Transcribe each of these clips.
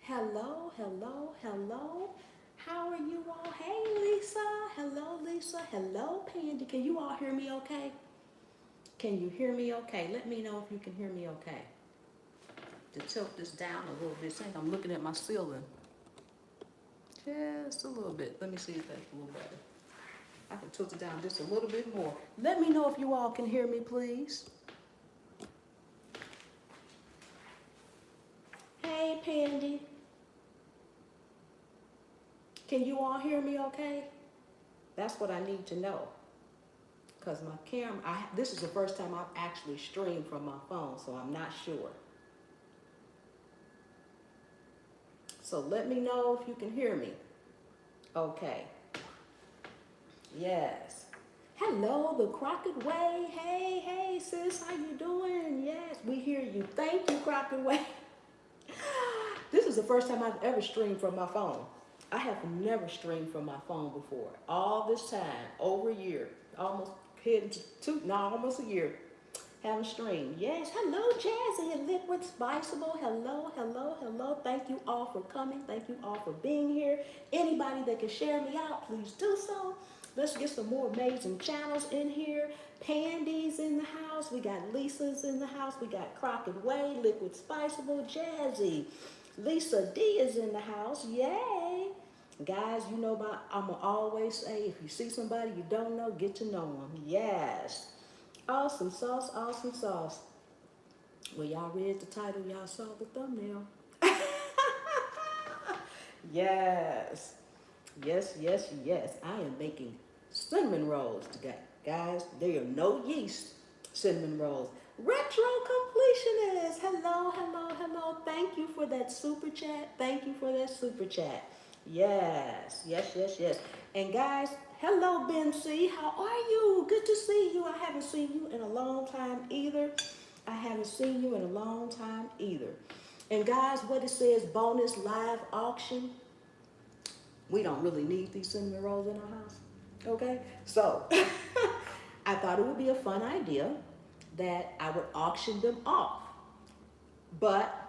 Hello, hello, hello. How are you all? Hey, Lisa. Hello, Lisa. Hello, Pandy. Can you all hear me okay? Can you hear me okay? Let me know if you can hear me okay. To tilt this down a little bit, saying I'm looking at my ceiling. Just a little bit. Let me see if that's a little better. I can tilt it down just a little bit more. Let me know if you all can hear me, please. Hey, Pandy. Can you all hear me okay? That's what I need to know. Because my camera, this is the first time I've actually streamed from my phone, so I'm not sure. So let me know if you can hear me. Okay. Yes. Hello, the Crockett Way. Hey, hey, sis, how you doing? Yes, we hear you. Thank you, Crockett Way. This is the first time I've ever streamed from my phone. I have never streamed from my phone before. All this time, over a year, almost hitting almost a year. Haven't streamed. Yes. Hello, Jazzy and Liquid Spiceable. Hello, hello, hello. Thank you all for coming. Thank you all for being here. Anybody that can share me out, please do so. Let's get some more amazing channels in here. Pandy's in the house. We got Lisa's in the house. We got Crockett Way, Liquid Spiceable, Jazzy. Lisa D is in the house. Yay. Guys, you know about, I'm going to always say, if you see somebody you don't know, get to know them. Yes. Awesome sauce, awesome sauce. Well, y'all read the title, y'all saw the thumbnail. Yes. Yes, yes, yes. I am making cinnamon rolls today. Guys, they are no yeast cinnamon rolls. Retro completionist. Hello, hello, hello. Thank you for that super chat. Thank you for that super chat. Yes, yes, yes, yes. And guys, hello, Ben C. How are you? Good to see you. I haven't seen you in a long time either. I haven't seen you in a long time either. And guys, what it says, bonus live auction. We don't really need these cinnamon rolls in our house. Okay? So I thought it would be a fun idea that I would auction them off. But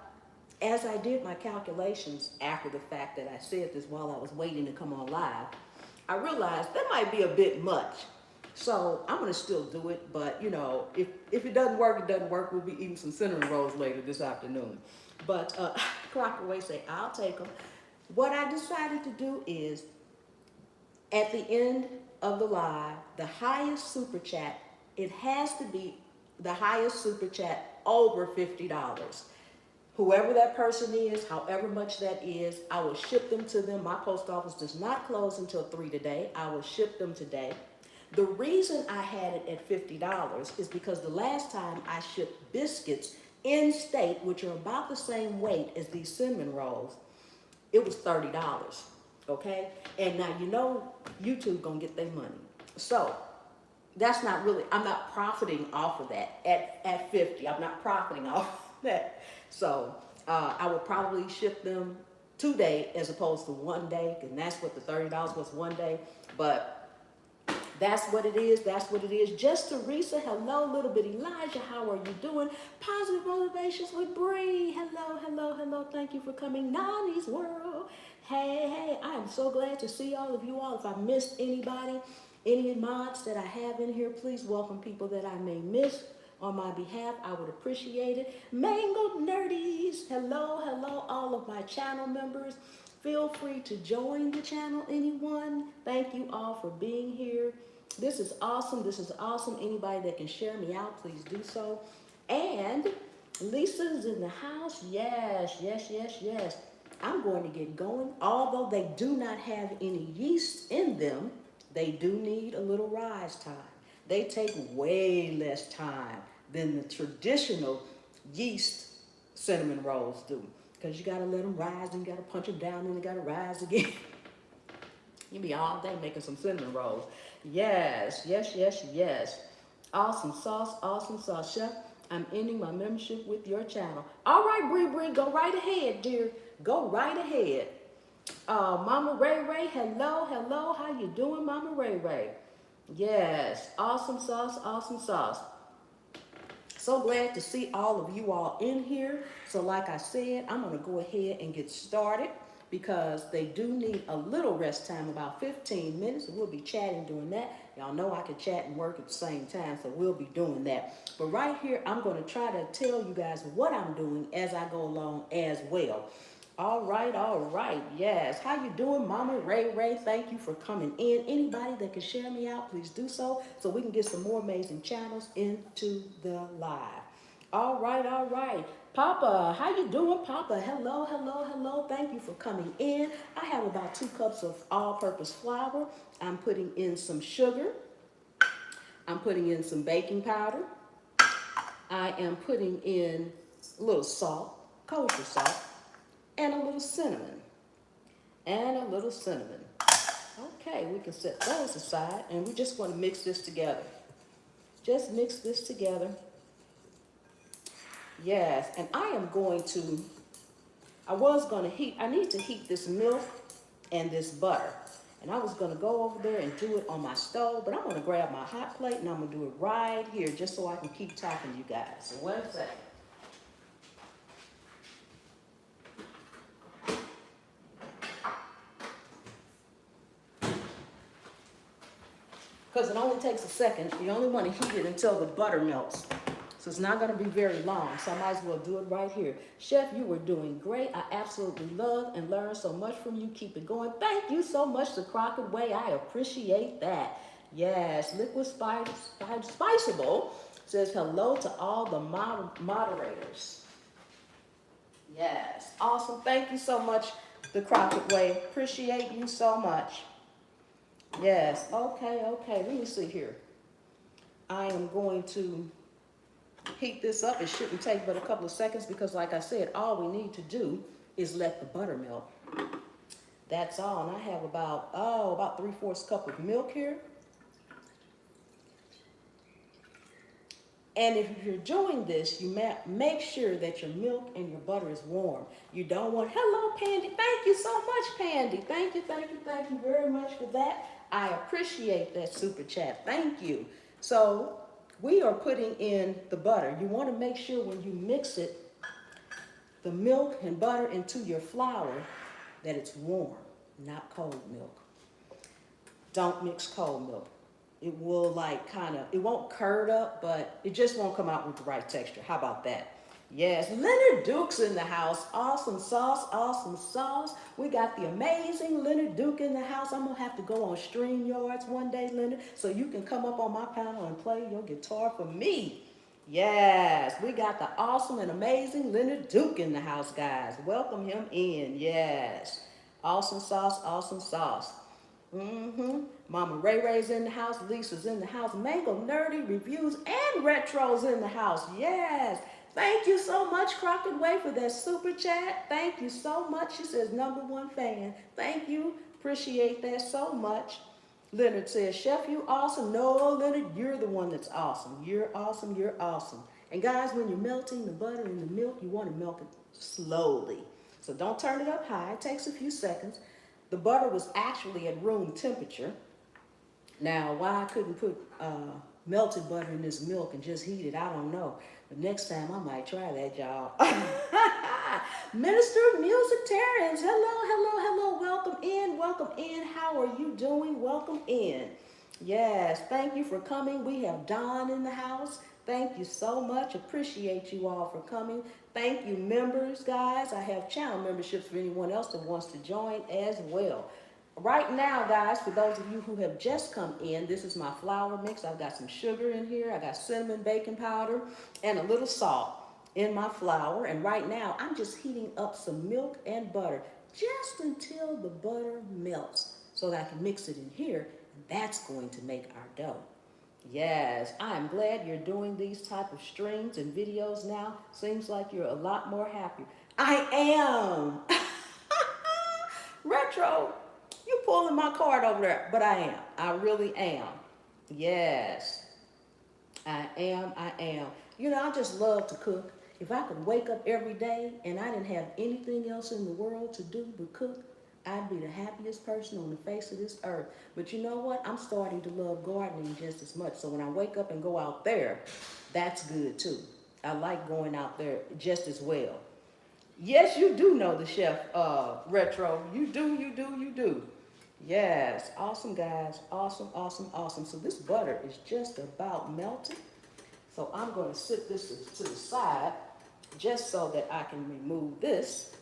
as I did my calculations after the fact that I said this while I was waiting to come on live, I realized that might be a bit much. So I'm gonna still do it, but you know, if it doesn't work, it doesn't work. We'll be eating some cinnamon rolls later this afternoon. But Crockaway say, I'll take them. What I decided to do is, at the end of the live, the highest super chat, it has to be the highest super chat over $50. Whoever that person is, however much that is, I will ship them to them. My post office does not close until 3 today. I will ship them today. The reason I had it at $50 is because the last time I shipped biscuits in state, which are about the same weight as these cinnamon rolls, it was $30. Okay? And now you know YouTube gonna get their money. So that's not really, I'm not profiting off of that at 50. I'm not profiting off of that. So I would probably ship them 2 days as opposed to 1 day, and that's what the $30 was, 1 day. But that's what it is. That's what it is. Just Teresa, hello, little bit Elijah. How are you doing? Positive motivations with Bree. Hello, hello, hello. Thank you for coming. Nani's World. Hey, hey. I am so glad to see all of you all. If I missed anybody, any mods that I have in here, please welcome people that I may miss on my behalf. I would appreciate it. Mango Nerdies. Hello, hello, all of my channel members. Feel free to join the channel, anyone. Thank you all for being here. This is awesome. This is awesome. Anybody that can share me out, please do so. And Lisa's in the house. Yes, yes, yes, yes. I'm going to get going. Although they do not have any yeast in them, they do need a little rise time. They take way less time than the traditional yeast cinnamon rolls do. Because you got to let them rise, and you got to punch them down, and you got to rise again. You be all day making some cinnamon rolls. Yes, yes, yes, yes. Awesome sauce, chef. I'm ending my membership with your channel. All right, Bree Bree, go right ahead, dear. Go right ahead. Mama Ray Ray, hello, hello. How you doing, Mama Ray Ray? Yes, awesome sauce, awesome sauce. So glad to see all of you all in here. So like I said, I'm going to go ahead and get started because they do need a little rest time, about 15 minutes. We'll be chatting during that. Y'all know I can chat and work at the same time, so we'll be doing that. But right here, I'm going to try to tell you guys what I'm doing as I go along as well. All right, yes. How you doing, Mama Ray Ray? Thank you for coming in. Anybody that can share me out, please do so we can get some more amazing channels into the live. All right. Papa, how you doing, Papa? Hello. Thank you for coming in. I have about 2 cups of all-purpose flour. I'm putting in some sugar. I'm putting in some baking powder. I am putting in a little salt, kosher salt, and a little cinnamon. Okay, we can set those aside, and we're just going to mix this together. Just mix this together. Yes, and I need to heat this milk and this butter. And I was going to go over there and do it on my stove, but I'm going to grab my hot plate and I'm going to do it right here just so I can keep talking to you guys. So 1 second. Because it only takes a second. You only want to heat it until the butter melts. So it's not going to be very long, so I might as well do it right here. Chef, you were doing great. I absolutely love and learn so much from you. Keep it going. Thank you so much, The Crockett Way. I appreciate that. Yes, Liquid Spiceable says hello to all the moderators. Yes, awesome. Thank you so much, The Crockett Way. Appreciate you so much. Yes, okay. Let me see here. I am going to heat this up. It shouldn't take but a couple of seconds because like I said, all we need to do is let the butter melt. That's all. And I have about 3/4 cup of milk here. And if you're doing this, you make sure that your milk and your butter is warm. You don't want, hello, Pandy. Thank you so much, Pandy. Thank you very much for that. I appreciate that super chat. Thank you. So we are putting in the butter. You want to make sure when you mix it, the milk and butter into your flour, that it's warm, not cold milk. Don't mix cold milk. It will it won't curd up, but it just won't come out with the right texture. How about that? Yes, Leonard Duke's in the house. Awesome sauce. We got the amazing Leonard Duke in the house. I'm going to have to go on StreamYards one day, Leonard, so you can come up on my panel and play your guitar for me. Yes, we got the awesome and amazing Leonard Duke in the house, guys. Welcome him in. Yes. Awesome sauce. Mama Ray Ray's in the house. Lisa's in the house. Mango Nerdy Reviews and Retro's in the house. Yes. Thank you so much, Crockett Way, for that super chat. Thank you so much. She says, #1 fan. Thank you. Appreciate that so much. Leonard says, Chef, you awesome. No, Leonard, you're the one that's awesome. You're awesome. And guys, when you're melting the butter in the milk, you want to melt it slowly. So don't turn it up high. It takes a few seconds. The butter was actually at room temperature. Now, why I couldn't put melted butter in this milk and just heat it, I don't know. But next time I might try that, y'all. Minister of Musictarians, hello. Welcome in. How are you doing? Welcome in. Yes, thank you for coming. We have Dawn in the house. Thank you so much. Appreciate you all for coming. Thank you, members, guys. I have channel memberships for anyone else that wants to join as well. Right now, guys, for those of you who have just come in, this is my flour mix. I've got some sugar in here. I got cinnamon baking powder and a little salt in my flour. And right now, I'm just heating up some milk and butter just until the butter melts so that I can mix it in here. And that's going to make our dough. Yes, I'm glad you're doing these type of streams and videos now. Seems like you're a lot more happy. I am. Retro. You pulling my card over there, but I am. I really am. Yes, I am. You know, I just love to cook. If I could wake up every day and I didn't have anything else in the world to do but cook, I'd be the happiest person on the face of this earth. But you know what? I'm starting to love gardening just as much. So when I wake up and go out there, that's good too. I like going out there just as well. Yes, you do know the chef, Retro. You do, you do, you do. Yes, awesome guys, awesome, awesome, awesome. So this butter is just about melted. So I'm going to sit this to the side just so that I can remove this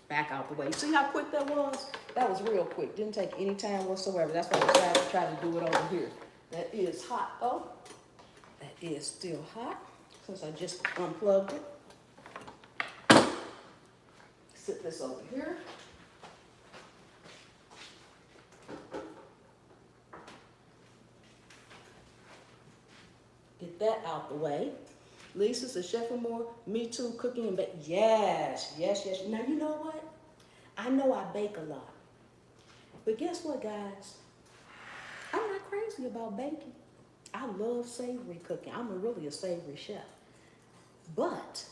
back out the way. See how quick that was? That was real quick. Didn't take any time whatsoever. That's why I decided to try to do it over here. That is hot though. That is still hot since I just unplugged it. Sit this over here. Get that out the way. Lisa says, Chef more, me too, cooking and baking. Yes, yes, yes. Now, you know what? I know I bake a lot. But guess what, guys? I'm not crazy about baking. I love savory cooking. I'm really a savory chef. But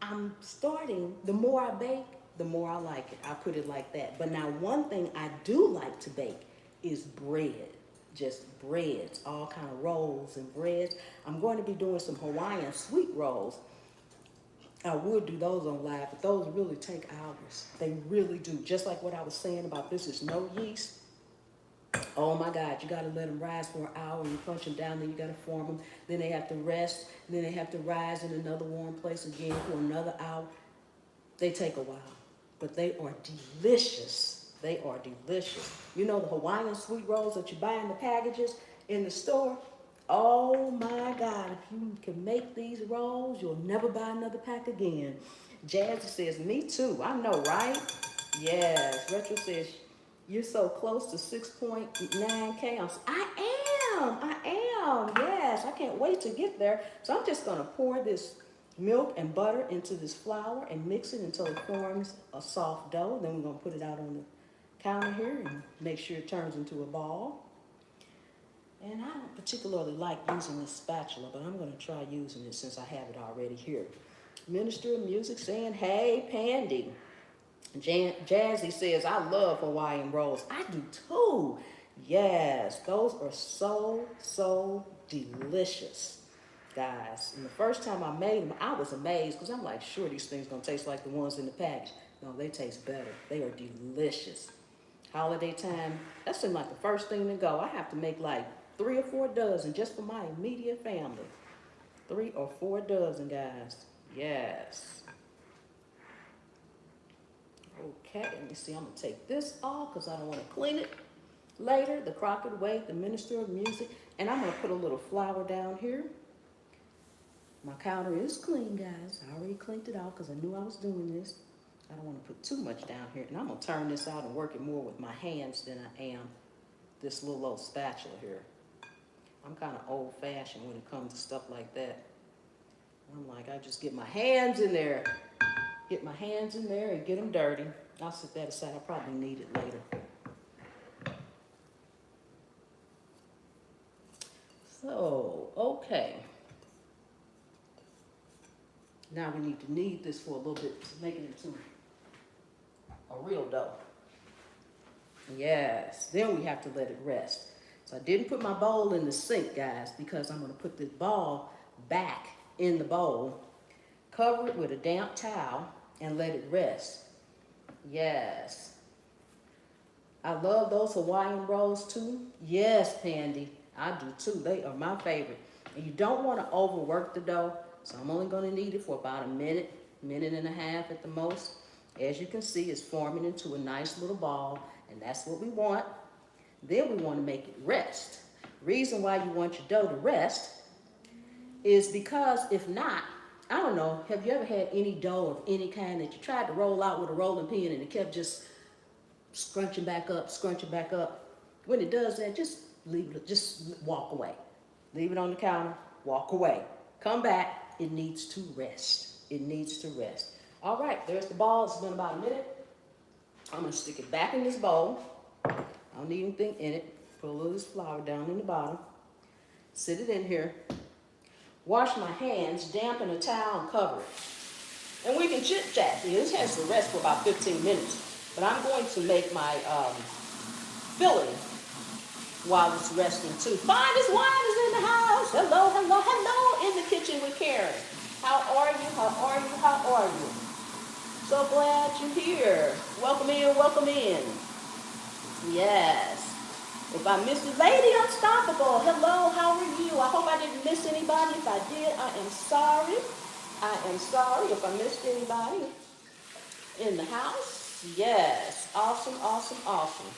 I'm starting, the more I bake, the more I like it. I put it like that. But now one thing I do like to bake is bread. Just breads, all kind of rolls and breads. I'm going to be doing some Hawaiian sweet rolls. I would do those on live, but those really take hours. They really do. Just like what I was saying about this is no yeast. Oh my God, you got to let them rise for an hour. You punch them down, then you got to form them. Then they have to rest. Then they have to rise in another warm place again for another hour. They take a while, but they are delicious. They are delicious. You know the Hawaiian sweet rolls that you buy in the packages in the store? Oh my God, if you can make these rolls, you'll never buy another pack again. Jazzy says, me too. I know, right? Yes. Retro says, you're so close to 6.9K. I am. Yes, I can't wait to get there. So I'm just going to pour this milk and butter into this flour and mix it until it forms a soft dough. Then we're going to put it out on the counter here and make sure it turns into a ball. And I don't particularly like using this spatula, but I'm going to try using it since I have it already here. Minister of Music saying, hey, Pandy. Jazzy says, I love Hawaiian rolls. I do too. Yes, those are so, so delicious, guys. And the first time I made them, I was amazed because I'm like, sure, these things going to taste like the ones in the package. No, they taste better. They are delicious. Holiday time, that seemed like the first thing to go. I have to make like 3 or 4 dozen just for my immediate family. 3 or 4 dozen, guys. Yes. Okay, let me see. I'm going to take this off because I don't want to clean it later. The Crockett Way, the Minister of Music. And I'm going to put a little flour down here. My counter is clean, guys. I already cleaned it out because I knew I was doing this. I don't want to put too much down here. And I'm going to turn this out and work it more with my hands than I am this little old spatula here. I'm kind of old-fashioned when it comes to stuff like that. I'm like, I just get my hands in there. Get my hands in there and get them dirty. I'll set that aside. I'll probably need it later. So, okay. Now we need to knead this for a little bit to make it into a real dough. Yes, then we have to let it rest. So I didn't put my bowl in the sink, guys, because I'm going to put this ball back in the bowl, cover it with a damp towel, and let it rest. Yes. I love those Hawaiian rolls too. Yes, Pandy, I do too. They are my favorite. And you don't want to overwork the dough, so I'm only going to knead it for about a minute, minute and a half at the most. As you can see, it's forming into a nice little ball, and that's what we want. Then we want to make it rest. Reason why you want your dough to rest is because if not, I don't know, have you ever had any dough of any kind that you tried to roll out with a rolling pin and it kept just scrunching back up, scrunching back up? When it does that, just leave it, just walk away. Leave it on the counter, walk away. Come back, it needs to rest. It needs to rest. All right, there's the ball. It's been about a minute. I'm going to stick it back in this bowl. I don't need anything in it. Put a little of this flour down in the bottom. Sit it in here. Wash my hands, dampen a towel, and cover it. And we can chit-chat. This has to rest for about 15 minutes. But I'm going to make my filling while it's resting too. Finest wine is in in the house. Hello, hello, hello in the kitchen with Karen. How are you? How are you? How are you? So glad you're here. Welcome in, welcome in. Yes. If I missed you, Lady Unstoppable, hello, how are you? I hope I didn't miss anybody. If I did, I am sorry. I am sorry if I missed anybody in the house. Yes. Awesome, awesome, awesome.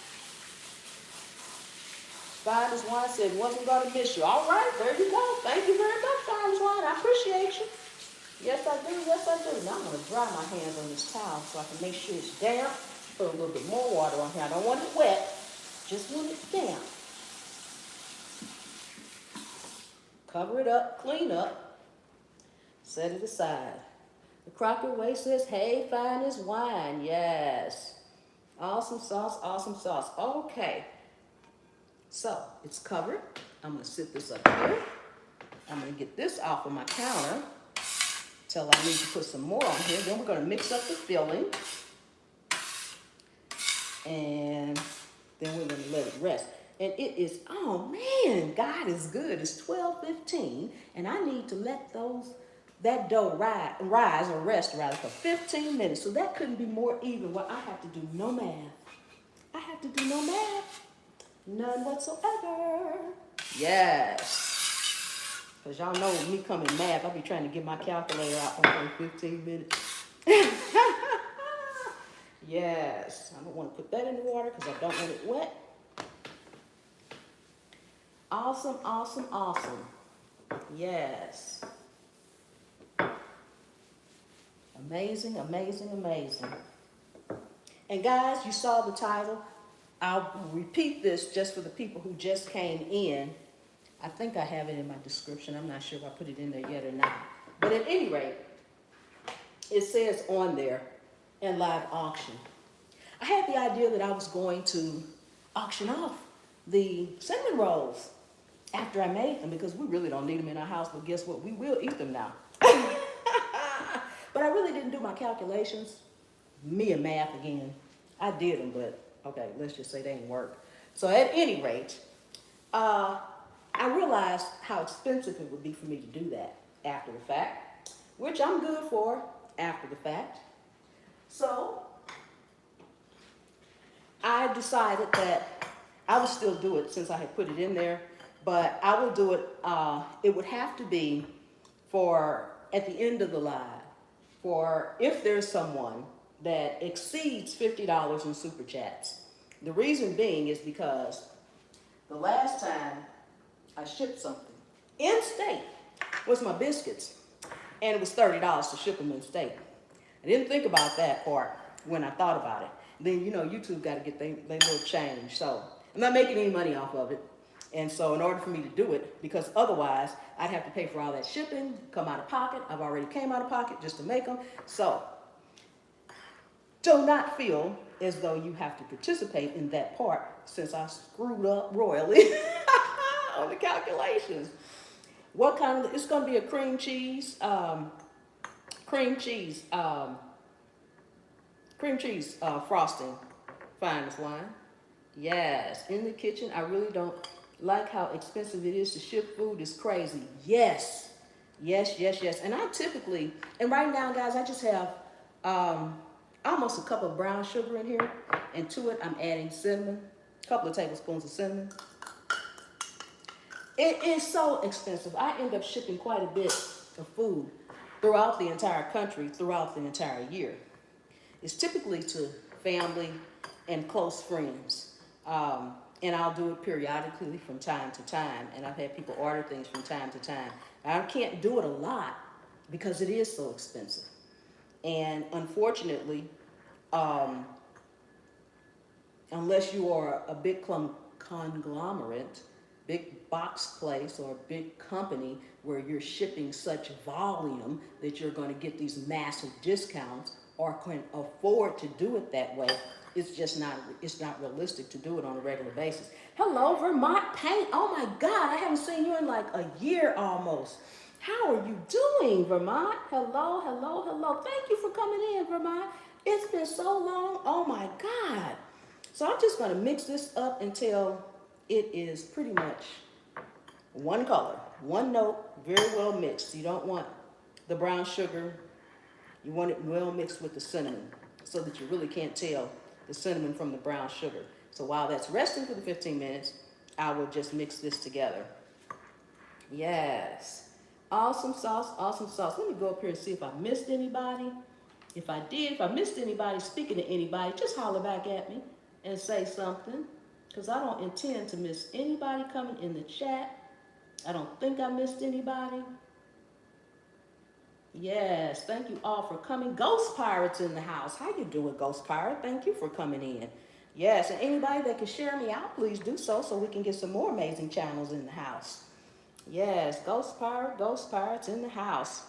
Fine as Wine said, wasn't going to miss you. All right, there you go. Thank you very much, Fine as Wine. I appreciate you. Yes, I do. Yes, I do. Now I'm going to dry my hands on this towel so I can make sure it's damp. Put a little bit more water on here. I don't want it wet. Just want it damp. Cover it up, clean up, set it aside. The Crocker Way says, hey, Fine as Wine. Yes. Awesome sauce, awesome sauce. Okay. So, it's covered. I'm going to sit this up here. I'm going to get this off of my counter till I need to put some more on here. Then we're going to mix up the filling. And then we're going to let it rest. And it is, oh man, God is good. It's 12:15, and I need to let that dough rise or rest rather for 15 minutes. So that couldn't be more even. Well, I have to do no math. I have to do no math. None whatsoever. Yes. Because y'all know me coming math, I'll be trying to get my calculator out for 15 minutes. Yes. I don't want to put that in the water because I don't want it wet. Awesome, awesome, awesome. Yes. Amazing, amazing, amazing. And guys, you saw the title. I'll repeat this just for the people who just came in. I think I have it in my description. I'm not sure if I put it in there yet or not. But at any rate, it says on there, and live auction. I had the idea that I was going to auction off the cinnamon rolls after I made them because we really don't need them in our house, but guess what? We will eat them now. But I really didn't do my calculations. Me and math again. I did them, but okay, let's just say they didn't work. So at any rate, I realized how expensive it would be for me to do that after the fact, which I'm good for after the fact. So I decided that I would still do it since I had put it in there, but I will do it, it would have to be for at the end of the live, for if there's someone that exceeds $50 in super chats. The reason being is because the last time I shipped something in state was my biscuits, and it was $30 to ship them in state. I didn't think about that part when I thought about it. Then, you know, YouTube got to get their little change. So I'm not making any money off of it. And so in order for me to do it, because otherwise I'd have to pay for all that shipping, come out of pocket. I've already came out of pocket just to make them. So do not feel as though you have to participate in that part since I screwed up royally on the calculations. What kind of, it's going to be a cream cheese frosting, Fine as Wine. Yes, in the kitchen. I really don't like how expensive it is to ship food. It's crazy. Yes, yes, yes, yes. And I typically, and right now, guys, I just have almost a cup of brown sugar in here, and to it, I'm adding cinnamon, a couple of tablespoons of cinnamon. It is so expensive. I end up shipping quite a bit of food throughout the entire country, throughout the entire year. It's typically to family and close friends. And I'll do it periodically from time to time. And I've had people order things from time to time. I can't do it a lot because it is so expensive. And unfortunately, unless you are a big conglomerate, big box place or a big company where you're shipping such volume that you're going to get these massive discounts or can afford to do it that way, it's not realistic to do it on a regular basis. Hello, Vermont Paint. Oh my God, I haven't seen you in like a year almost. How are you doing, Vermont? Hello, hello, hello. Thank you for coming in, Vermont. It's been so long. Oh my God. So I'm just going to mix this up until it is pretty much One color, one note, very well mixed. You don't want the brown sugar. You want it well mixed with the cinnamon so that you really can't tell the cinnamon from the brown sugar. So while that's resting for the 15 minutes, I will just mix this together. Yes. Awesome sauce, awesome sauce. Let me go up here and see if I missed anybody. If I did, if I missed anybody, speaking to anybody, just holler back at me and say something. Because I don't intend to miss anybody coming in the chat. I don't think I missed anybody. Yes, thank you all for coming. Ghost Pirates in the house. How you doing, Ghost Pirate? Thank you for coming in. Yes, and anybody that can share me out, please do so we can get some more amazing channels in the house. Yes, Ghost Pirates in the house.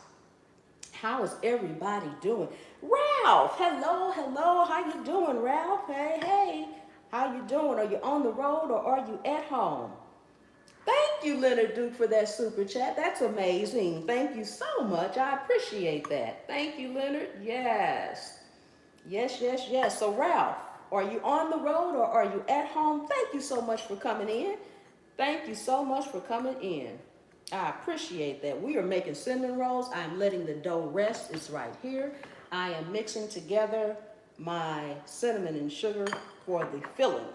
How is everybody doing? Ralph, hello, hello. How you doing, Ralph? Hey, hey. How you doing? Are you on the road or are you at home? Thank you, Leonard Duke, for that super chat. That's amazing. Thank you so much. I appreciate that. Thank you, Leonard. Yes. Yes, yes, yes. So, Ralph, are you on the road or are you at home? Thank you so much for coming in. Thank you so much for coming in. I appreciate that. We are making cinnamon rolls. I'm letting the dough rest. It's right here. I am mixing together my cinnamon and sugar for the filling.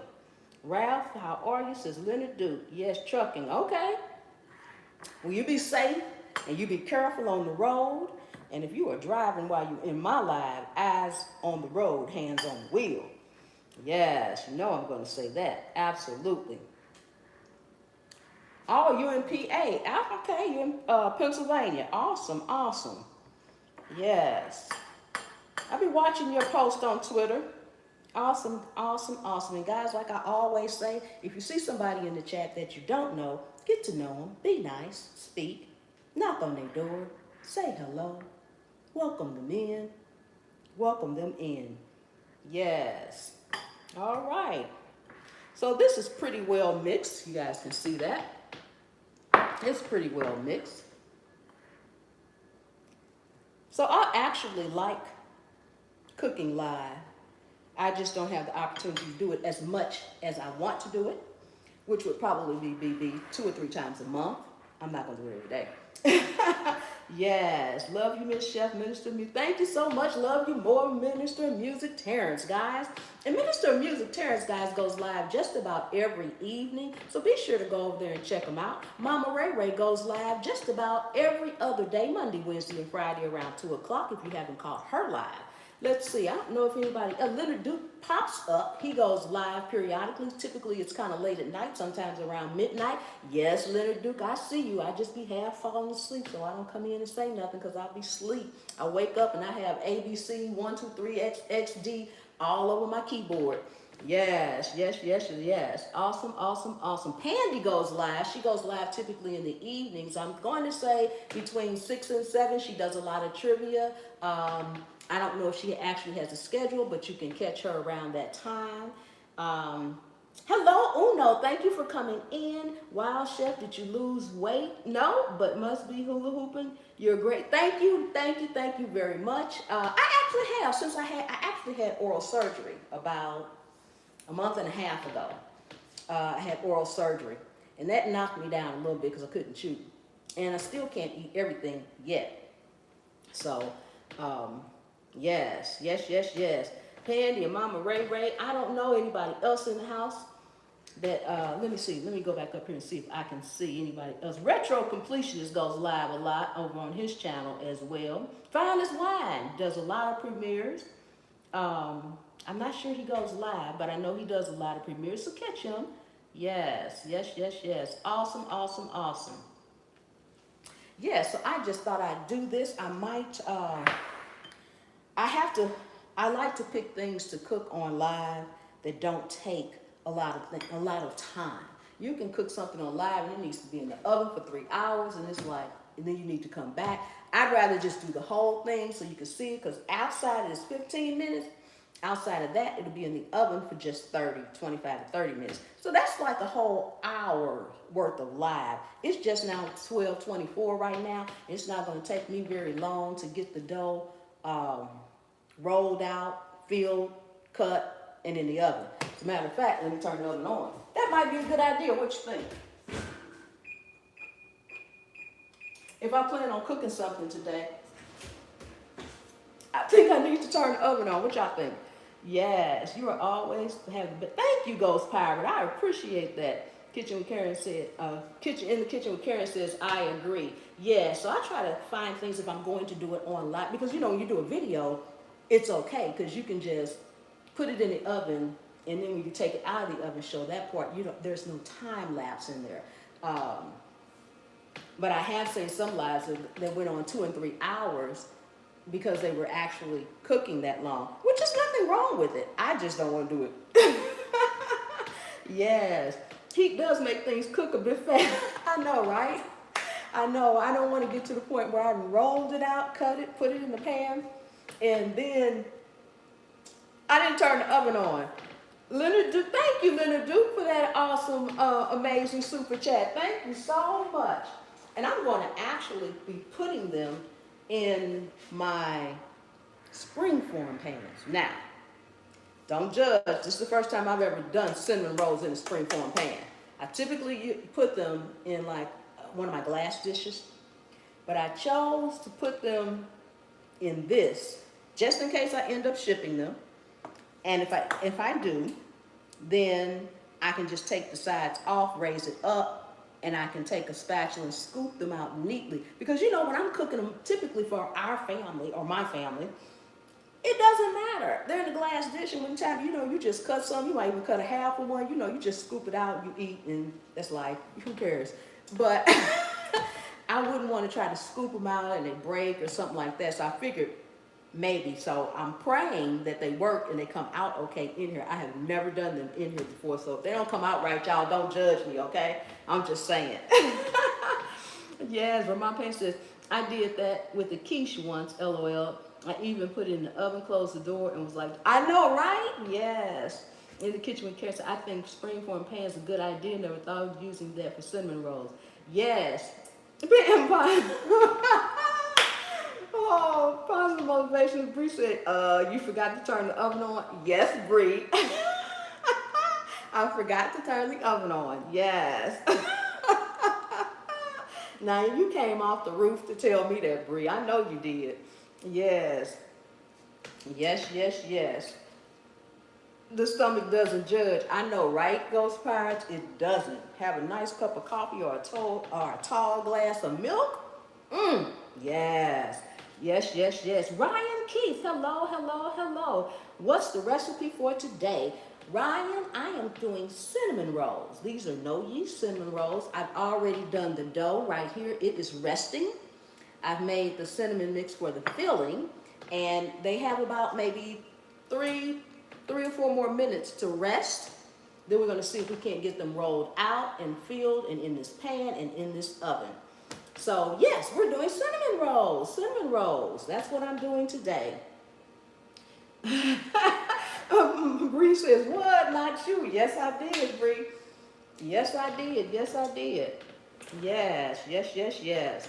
Ralph, how are you? Says Leonard Duke. Yes, trucking. Okay. Well, you be safe and you be careful on the road. And if you are driving while you're in my live, eyes on the road, hands on the wheel. Yes, you know I'm going to say that. Absolutely. Oh, you're in PA. Okay, you're in Pennsylvania. Awesome, awesome. Yes. I'll be watching your post on Twitter. Awesome, awesome, awesome. And guys, like I always say, if you see somebody in the chat that you don't know, get to know them. Be nice, speak, knock on their door, say hello, welcome them in, welcome them in. Yes. All right. So this is pretty well mixed. You guys can see that. It's pretty well mixed. So I actually like cooking live. I just don't have the opportunity to do it as much as I want to do it, which would probably be 2 or 3 times a month. I'm not going to do it every day. Yes, love you, Miss Chef, Minister Music. Thank you so much. Love you more, Minister Music Terrence, guys. And Minister Music Terrence, guys, goes live just about every evening. So be sure to go over there and check him out. Mama Ray Ray goes live just about every other day, Monday, Wednesday, and Friday around 2 o'clock if you haven't caught her live. Let's see, I don't know if anybody, Leonard Duke pops up. He goes live periodically. Typically, it's kind of late at night, sometimes around midnight. Yes, Leonard Duke, I see you. I just be half falling asleep, so I don't come in and say nothing because I'll be asleep. I wake up and I have ABC, 1, 2, 3, XD all over my keyboard. Yes, yes, yes, yes. Awesome, awesome, awesome. Pandy goes live. She goes live typically in the evenings. I'm going to say between 6 and 7. She does a lot of trivia. I don't know if she actually has a schedule, but you can catch her around that time. Hello, Uno. Thank you for coming in. Wow, Chef, did you lose weight? No, but must be hula hooping. You're great. Thank you, thank you, thank you very much. I actually have, since I actually had oral surgery about a month and a half ago. I had oral surgery, and that knocked me down a little bit because I couldn't chew, and I still can't eat everything yet. So, yes, yes, yes, yes. Pandy and Mama Ray Ray. I don't know anybody else in the house that, let me see. Let me go back up here and see if I can see anybody else. Retro Completionist goes live a lot over on his channel as well. Finest Wine does a lot of premieres. I'm not sure he goes live, but I know he does a lot of premieres, so catch him. Yes, yes, yes, yes. Awesome, awesome, awesome. Yeah, so I just thought I'd do this. I might, I like to pick things to cook on live that don't take a lot of time. You can cook something on live and it needs to be in the oven for 3 hours, and it's like, and then you need to come back. I'd rather just do the whole thing so you can see it, because outside is 15 minutes. Outside of that, it'll be in the oven for just 25 to 30 minutes. So that's like a whole hour worth of live. It's just now 12:24 right now. It's not going to take me very long to get the dough rolled out, filled, cut, and in the oven. As a matter of fact, let me turn the oven on. That might be a good idea. What you think? If I plan on cooking something today, I think I need to turn the oven on. What y'all think? Yes, you are always having the best. Thank you, Ghost Pirate. I appreciate that. Kitchen with Karen said, kitchen in the kitchen with Karen says, I agree. Yeah, so I try to find things if I'm going to do it online because you know when you do a video, it's okay because you can just put it in the oven and then when you take it out of the oven, show that part. You don't. There's no time lapse in there. Um, but I have seen some lives that went on 2 and 3 hours because they were actually cooking that long, which is nothing wrong with it. I just don't want to do it. Yes, heat does make things cook a bit fast. I know, right? I know. I don't want to get to the point where I rolled it out, cut it, put it in the pan, and then I didn't turn the oven on. Leonard Duke, thank you, Leonard Duke, for that awesome, amazing super chat. Thank you so much. And I'm going to actually be putting them in my springform pans. Now, don't judge. This is the first time I've ever done cinnamon rolls in a springform pan. I typically put them in like one of my glass dishes, but I chose to put them in this just in case I end up shipping them. And if I do, then I can just take the sides off, raise it up, and I can take a spatula and scoop them out neatly. Because you know, when I'm cooking them, typically for our family or my family, it doesn't matter. They're in a glass dish, and one time, you know, you just cut some. You might even cut a half of one. You know, you just scoop it out, you eat, and that's life. Who cares? But I wouldn't want to try to scoop them out and they break or something like that. So I figured maybe. So I'm praying that they work and they come out okay in here. I have never done them in here before. So if they don't come out right, y'all don't judge me, okay? I'm just saying. Yes, Vermont Pain says, I did that with the quiche once, LOL. I even put it in the oven, closed the door, and was like, I know, right? Yes. In the kitchen with Karen said, I think springform pan is a good idea. Never thought of using that for cinnamon rolls. Yes. Oh, positive motivation. Bree said, you forgot to turn the oven on? Yes, Bree. I forgot to turn the oven on. Yes. Now, you came off the roof to tell me that, Bree. I know you did. Yes. Yes, yes, yes. The stomach doesn't judge. I know, right, Ghost Pirates? It doesn't. Have a nice cup of coffee or a tall glass of milk? Yes. Yes, yes, yes. Ryan Keith, hello, hello, hello. What's the recipe for today? Ryan, I am doing cinnamon rolls. These are no yeast cinnamon rolls. I've already done the dough right here. It is resting. I've made the cinnamon mix for the filling, and they have about maybe three or four more minutes to rest. Then we're going to see if we can't get them rolled out and filled and in this pan and in this oven. So yes, we're doing cinnamon rolls. Cinnamon rolls. That's what I'm doing today. Bree says, what? Not you. Yes, I did, Bree. Yes, I did. Yes, I did. Yes, yes, yes, yes.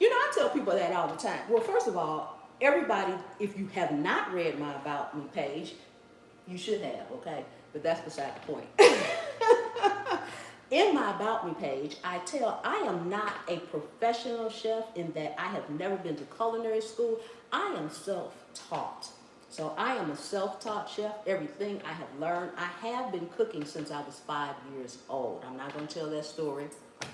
You know, I tell people that all the time. Well, first of all, everybody, if you have not read my About Me page, you should have, okay? But that's beside the point. In my About Me page, I am not a professional chef in that I have never been to culinary school. I am self-taught. So I am a self-taught chef. Everything I have learned, I have been cooking since I was 5 years old. I'm not going to tell that story.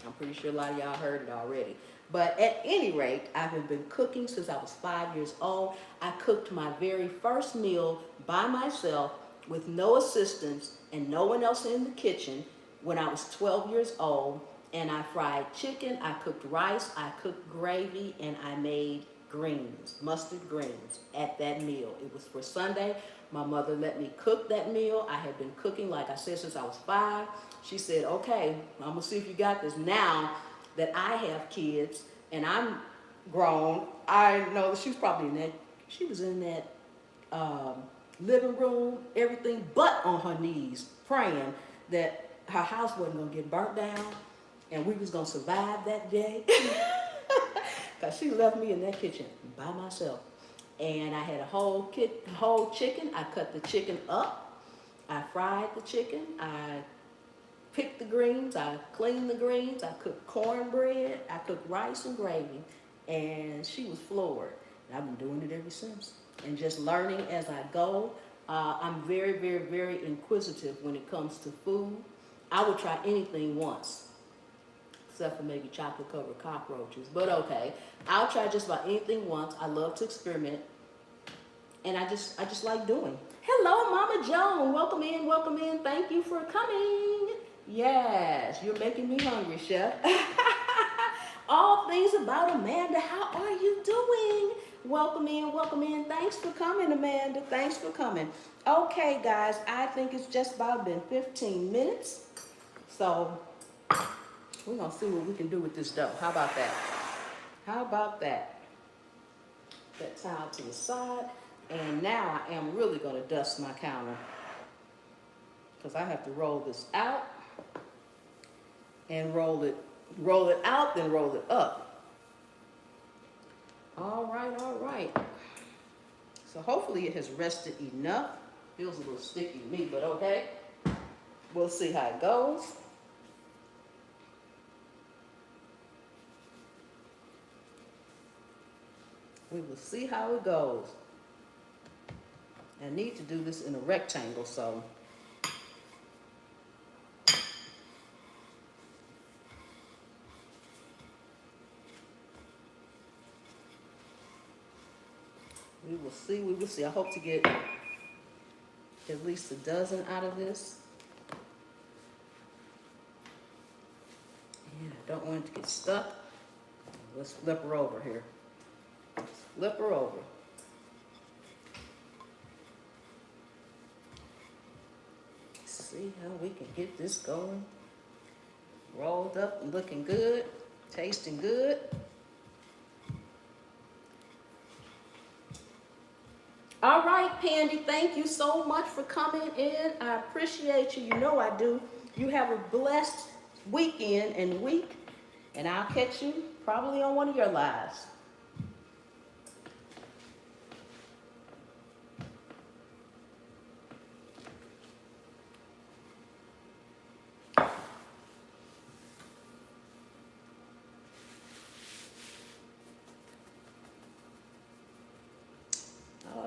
I'm pretty sure a lot of y'all heard it already. But at any rate, I have been cooking since I was 5 years old. I cooked my very first meal by myself with no assistance and no one else in the kitchen when I was 12 years old. And I fried chicken, I cooked rice, I cooked gravy, and I made greens, mustard greens at that meal. It was for Sunday. My mother let me cook that meal. I had been cooking, like I said, since I was 5. She said, okay, I'm going to see if you got this. Now that I have kids and I'm grown, I know that she was in that living room, everything but on her knees, praying that her house wasn't going to get burnt down and we was going to survive that day. Because she left me in that kitchen by myself. And I had a whole chicken. I cut the chicken up. I fried the chicken. I pick the greens, I clean the greens, I cook cornbread, I cook rice and gravy, and she was floored. And I've been doing it ever since, and just learning as I go. I'm very, very, very inquisitive when it comes to food. I would try anything once, except for maybe chocolate covered cockroaches, but okay. I'll try just about anything once. I love to experiment, and I just like doing. Hello, Mama Joan. Welcome in, welcome in. Thank you for coming. Yes, you're making me hungry, Chef. All things about Amanda. How are you doing? Welcome in, welcome in. Thanks for coming, Amanda. Thanks for coming. Okay, guys, I think it's just about been 15 minutes. So we're gonna see what we can do with this dough. How about that? How about that? That towel to the side. And now I am really gonna dust my counter, because I have to roll this out and roll it out, then roll it up. All right, all right. So hopefully it has rested enough. Feels a little sticky to me, but okay. We'll see how it goes. We will see how it goes. I need to do this in a rectangle, so we will see, we will see. I hope to get at least a dozen out of this. And I don't want it to get stuck. Let's flip her over here. Flip her over. See how we can get this going. Rolled up and looking good, tasting good. All right, Pandy, thank you so much for coming in. I appreciate you. You know I do. You have a blessed weekend and week, and I'll catch you probably on one of your lives.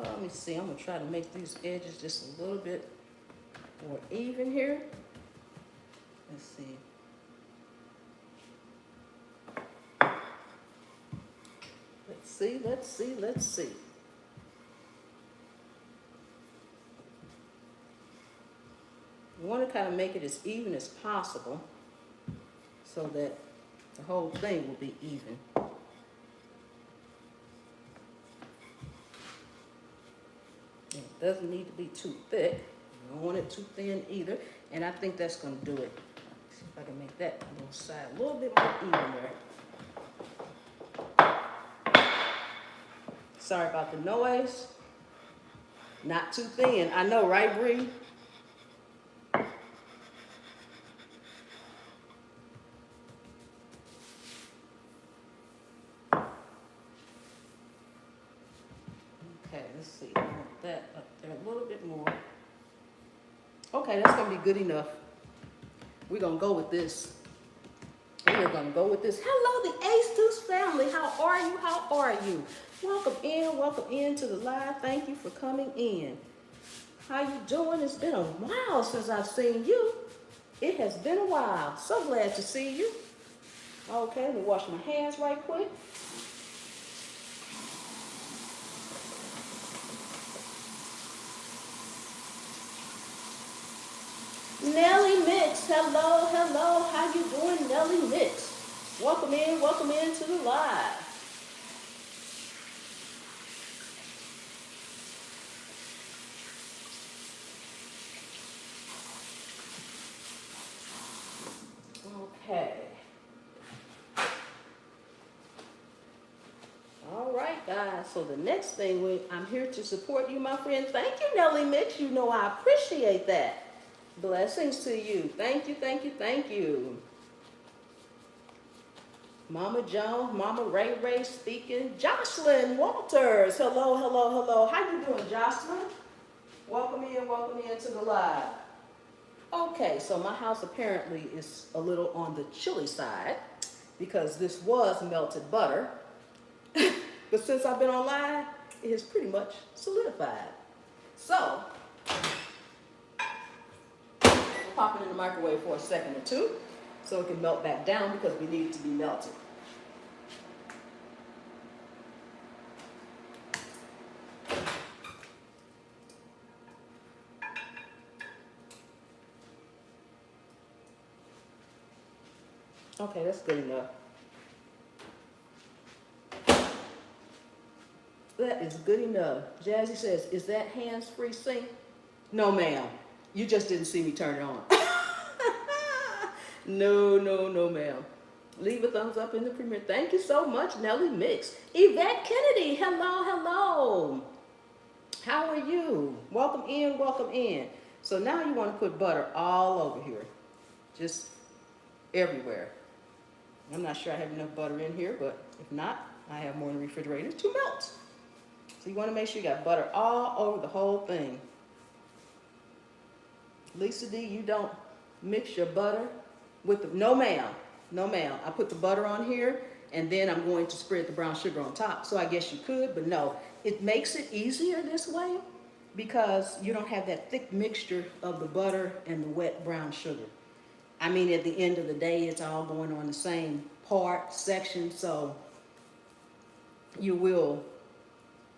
Let me see, I'm gonna try to make these edges just a little bit more even here. Let's see. Let's see, let's see, let's see. You want to kind of make it as even as possible so that the whole thing will be even. It doesn't need to be too thick. You don't want it too thin either. And I think that's going to do it. See if I can make that little side a little bit more even there. Sorry about the noise. Not too thin. I know, right, Bree? Okay, let's see. I want that up there a little bit more. Okay, that's going to be good enough. We're going to go with this. We're going to go with this. Hello, the Ace family. How are you? How are you? Welcome in to the live. Thank you for coming in. How you doing? It's been a while since I've seen you. It has been a while. So glad to see you. Okay, let me wash my hands right quick. Nellie Mix, hello, hello. How you doing, Nellie Mix? Welcome in to the live. Okay. All right, guys. So the next thing, I'm here to support you, my friend. Thank you, Nellie Mix. You know I appreciate that. Blessings to you. Thank you, thank you, thank you. Mama Joan, Mama Ray Ray speaking. Jocelyn Walters. Hello, hello, hello. How you doing, Jocelyn? Welcome in to the live. Okay, so my house apparently is a little on the chilly side because this was melted butter. But since I've been online, it has pretty much solidified. So, we'll pop it in the microwave for a second or two so it can melt back down because we need it to be melted. Okay, that's good enough. That is good enough. Jazzy says, is that hands-free sync? No, ma'am. You just didn't see me turn it on. No, ma'am. Leave a thumbs up in the premiere. Thank you so much, Nellie Mix. Yvette Kennedy, hello. How are you? Welcome in. So now you want to put butter all over here. Just everywhere. I'm not sure I have enough butter in here, but if not, I have more in the refrigerator to melt. So you want to make sure you got butter all over the whole thing. Lisa D, you don't mix your butter with the, no ma'am. I put the butter on here and then I'm going to spread the brown sugar on top. So I guess you could, but no. It makes it easier this way because you don't have that thick mixture of the butter and the wet brown sugar. I mean, at the end of the day, it's all going on the same section, so it will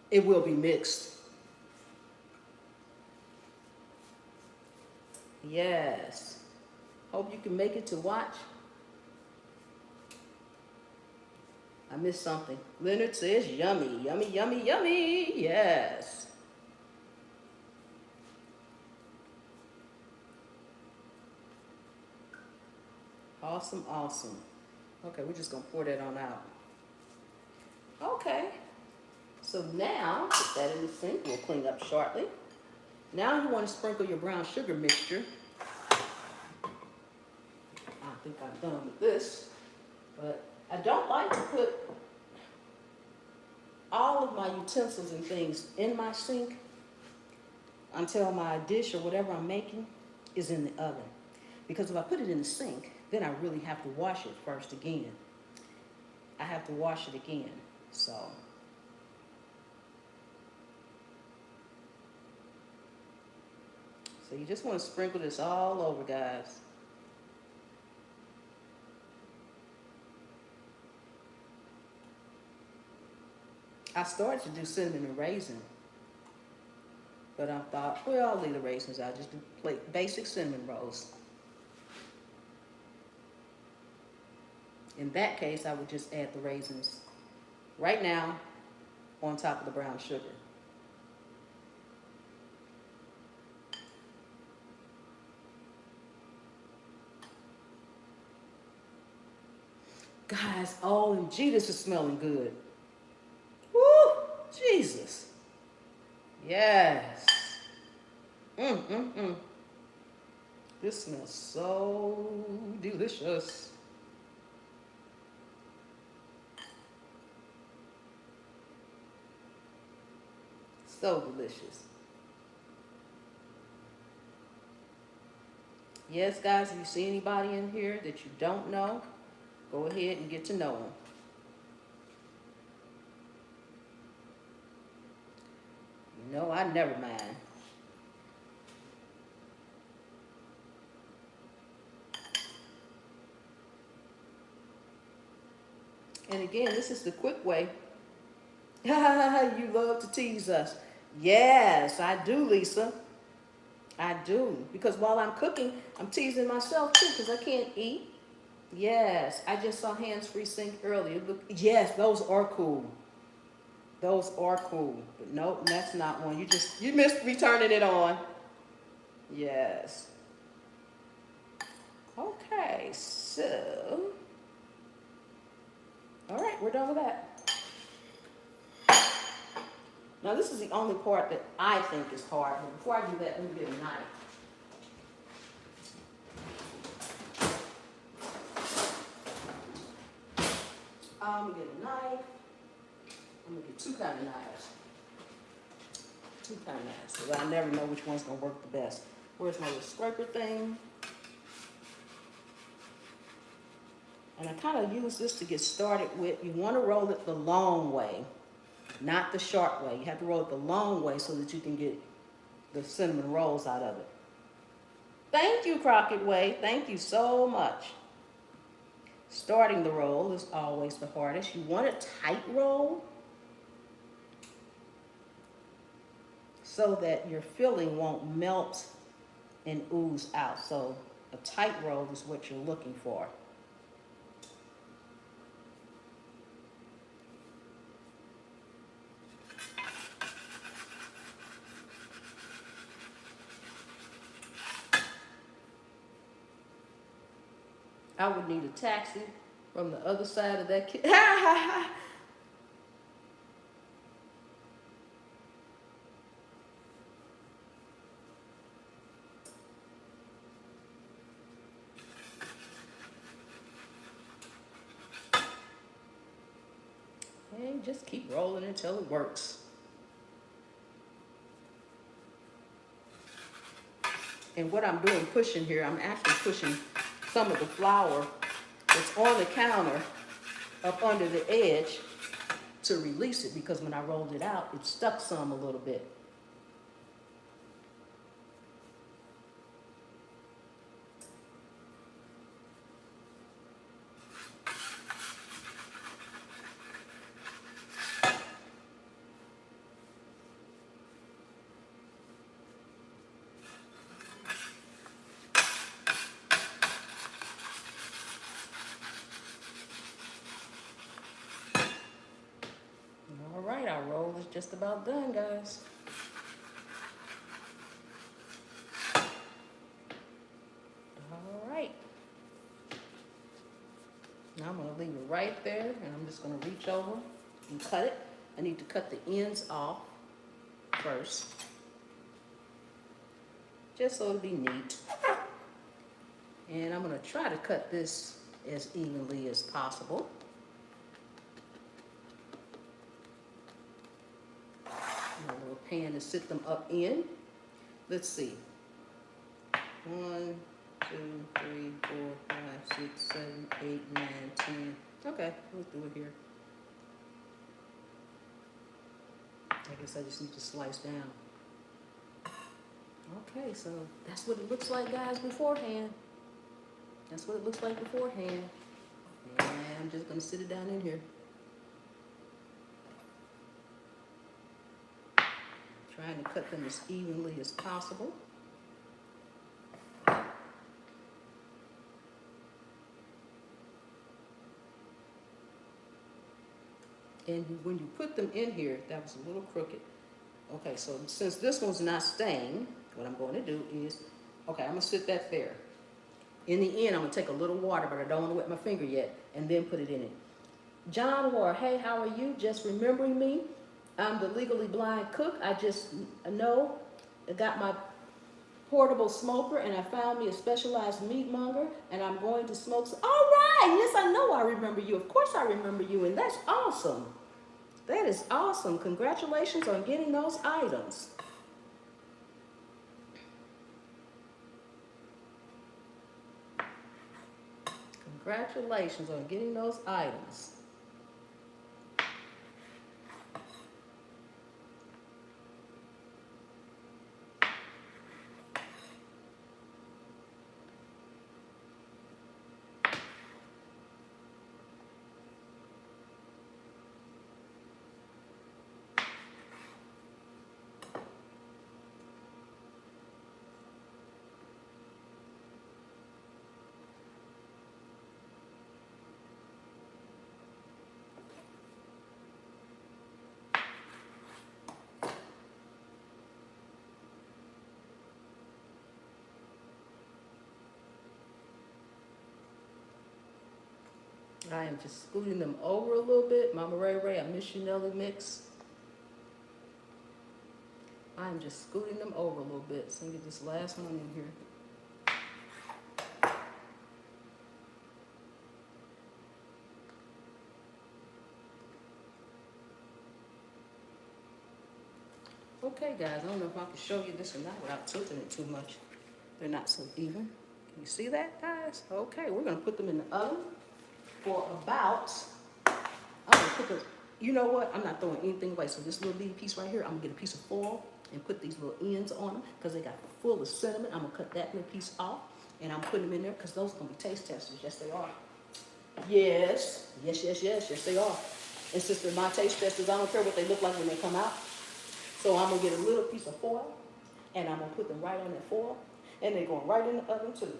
be mixed. Yes. Hope you can make it to watch. I missed something. Leonard says yummy. Yes. Awesome. Okay, we're just gonna pour that on out. Okay. So now, put that in the sink. We'll clean up shortly. Now you want to sprinkle your brown sugar mixture. I think I'm done with this, but I don't like to put all of my utensils and things in my sink until my dish or whatever I'm making is in the oven. Because if I put it in the sink, then I really have to wash it first again. I have to wash it again, so. So you just want to sprinkle this all over, guys. I started to do cinnamon and raisin, but I thought, well, I'll leave the raisins out. Just do basic cinnamon rolls. In that case, I would just add the raisins right now on top of the brown sugar. Guys, OMG, this is smelling good. Woo, Jesus. Yes. This smells so delicious. So delicious. Yes, guys, if you see anybody in here that you don't know, go ahead and get to know them. No, I never mind. And again, this is the quick way. You love to tease us. Yes, I do, Lisa. I do. Because while I'm cooking, I'm teasing myself too because I can't eat. Yes, I just saw hands-free sync earlier. Look, yes, those are cool. Those are cool. But nope, that's not one. You missed me turning it on. Yes. Okay, so. All right, we're done with that. Now this is the only part that I think is hard. But before I do that, let me get a knife. I'm gonna get a knife. I'm gonna get two kinds of knives. So I never know which one's gonna work the best. Where's my little scraper thing? And I kind of use this to get started with. You want to roll it the long way, not the short way. You have to roll it the long way so that you can get the cinnamon rolls out of it. Thank you, Crockett Way. Thank you so much. Starting the roll is always the hardest. You want a tight roll so that your filling won't melt and ooze out. So a tight roll is what you're looking for. I would need a taxi from the other side of that kid. And just keep rolling until it works. And what I'm doing pushing here, I'm actually pushing some of the flour that's on the counter up under the edge to release it, because when I rolled it out, it stuck some a little bit. All right, our roll is just about done, guys. All right. Now I'm gonna leave it right there, and I'm just gonna reach over and cut it. I need to cut the ends off first, just so it'll be neat. And I'm gonna try to cut this as evenly as possible. A little pan to sit them up in. Let's see. 1, 2, 3, 4, 5, 6, 7, 8, 9, 10. Okay, let's do it here. I guess I just need to slice down. Okay, so that's what it looks like, guys, beforehand. That's what it looks like beforehand. And I'm just gonna sit it down in here. Trying to cut them as evenly as possible. And when you put them in here, that was a little crooked. Okay, so since this one's not staying, what I'm going to do is, okay, I'm gonna sit that there. In the end, I'm gonna take a little water, but I don't wanna wet my finger yet, and then put it in it. John War, hey, how are you? Just remembering me. I'm the legally blind cook. I just know I got my portable smoker, and I found me a specialized meat monger, and I'm going to smoke some. All right, yes, I know I remember you. Of course I remember you, and that's awesome. That is awesome. Congratulations on getting those items. Congratulations on getting those items. I am just scooting them over a little bit. Mama Ray Ray, I miss you, Nelly Mix. I am just scooting them over a little bit. So I get this last one in here. Okay, guys, I don't know if I can show you this or not without tilting it too much. They're not so even. Can you see that, guys? Okay, we're gonna put them in the oven for about, I'm gonna put the, you know what? I'm not throwing anything away. So this little bitty piece right here, I'm gonna get a piece of foil and put these little ends on them because they got full of cinnamon. I'm gonna cut that little piece off and I'm putting them in there because those are gonna be taste testers. Yes, they are. Yes, yes, they are. And since they're my taste testers, I don't care what they look like when they come out. So I'm gonna get a little piece of foil and I'm gonna put them right on that foil and they're going right in the oven too.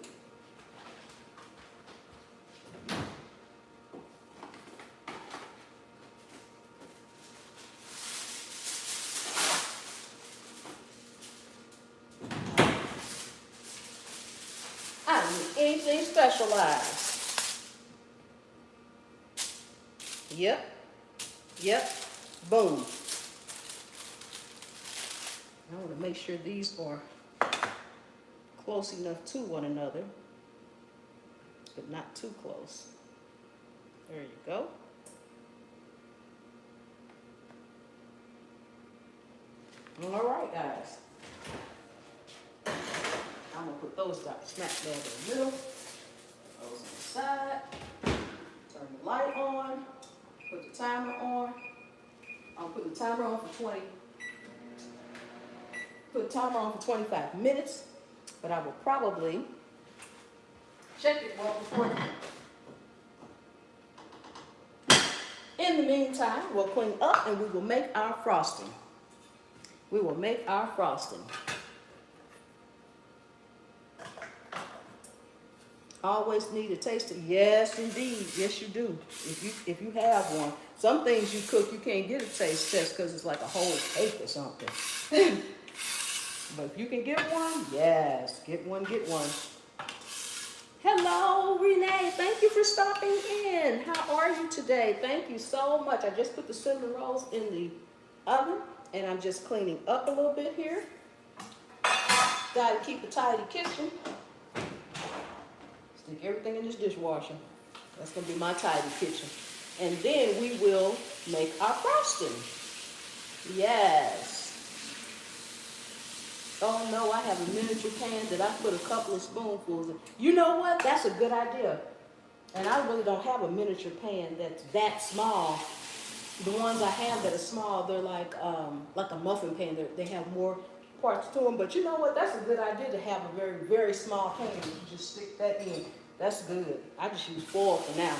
I don't need anything specialized. Yep, boom. I want to make sure these are close enough to one another, but not too close. There you go. All right, guys. I'm going to put those smack dab in the middle. Those on the side. Turn the light on. Put the timer on. I'll put the timer on for 20. Put the timer on for 25 minutes, but I will probably check it well before. In the meantime, we'll clean up and we will make our frosting. We will make our frosting. Always need a taster. Yes, indeed. Yes, you do. If you have one. Some things you cook, you can't get a taste test because it's like a whole cake or something. But if you can get one, yes, get one, get one. Hello, Renee. Thank you for stopping in. How are you today? Thank you so much. I just put the cinnamon rolls in the oven, and I'm just cleaning up a little bit here. Got to keep a tidy kitchen. Stick everything in this dishwasher. That's going to be my tidy kitchen. And then we will make our frosting. Yes. Oh no, I have a miniature pan that I put a couple of spoonfuls in. You know what? That's a good idea. And I really don't have a miniature pan that's that small. The ones I have that are small, they're like a muffin pan. They have more parts to them. But you know what? That's a good idea to have a very, very small pan. You just stick that in. That's good. I just use foil for now.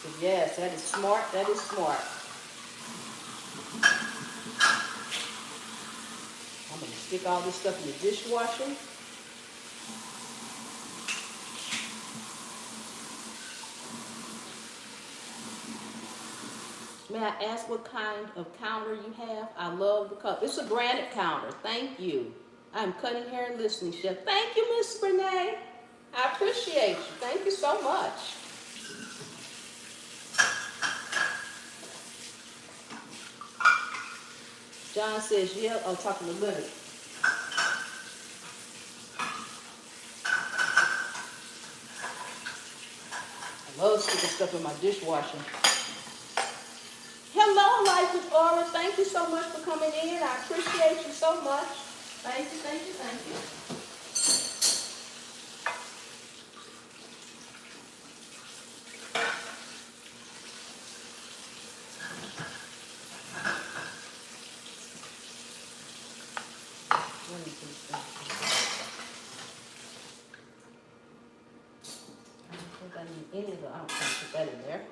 But yes, that is smart. That is smart. I'm going to stick all this stuff in the dishwasher. May I ask what kind of counter you have? I love the color. It's a granite counter. Thank you. I'm cutting hair and listening, Chef. Thank you, Miss Renee. I appreciate you. Thank you so much. John says, yeah. Oh, talking to Leonard. I love sticking stuff in my dishwasher. Hello, Life with Aura. Thank you so much for coming in. I appreciate you so much. Thank you, thank you, thank you. I don't think I put that in there.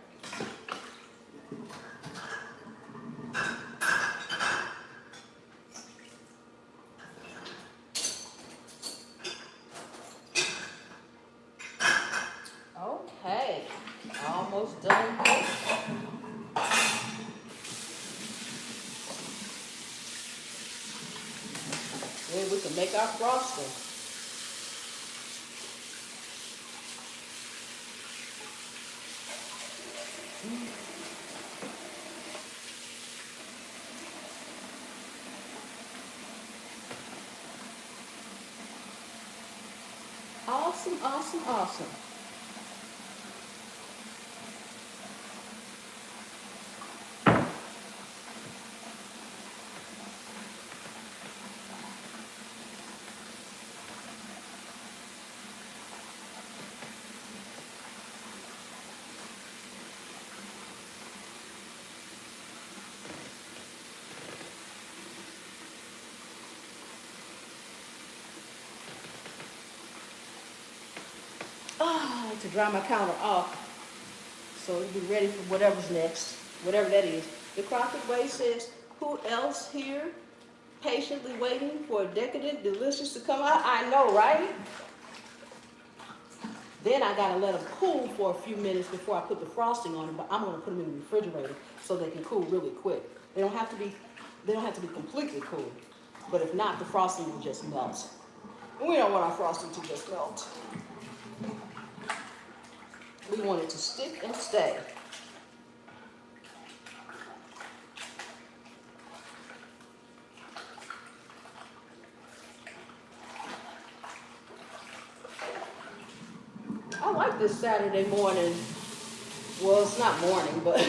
Okay, almost done. Then we can make our frosting. Awesome, awesome, awesome. to dry my counter off so it'll be ready for whatever's next, whatever that is. The Crockett Way says, who else here patiently waiting for a decadent delicious to come out? I know, right? Then I gotta let them cool for a few minutes before I put the frosting on them, but I'm gonna put them in the refrigerator so they can cool really quick. They don't have to be completely cool, but if not, the frosting will just melt. And we don't want our frosting to just melt. We want it to stick and stay. I like this Saturday morning. Well, it's not morning, but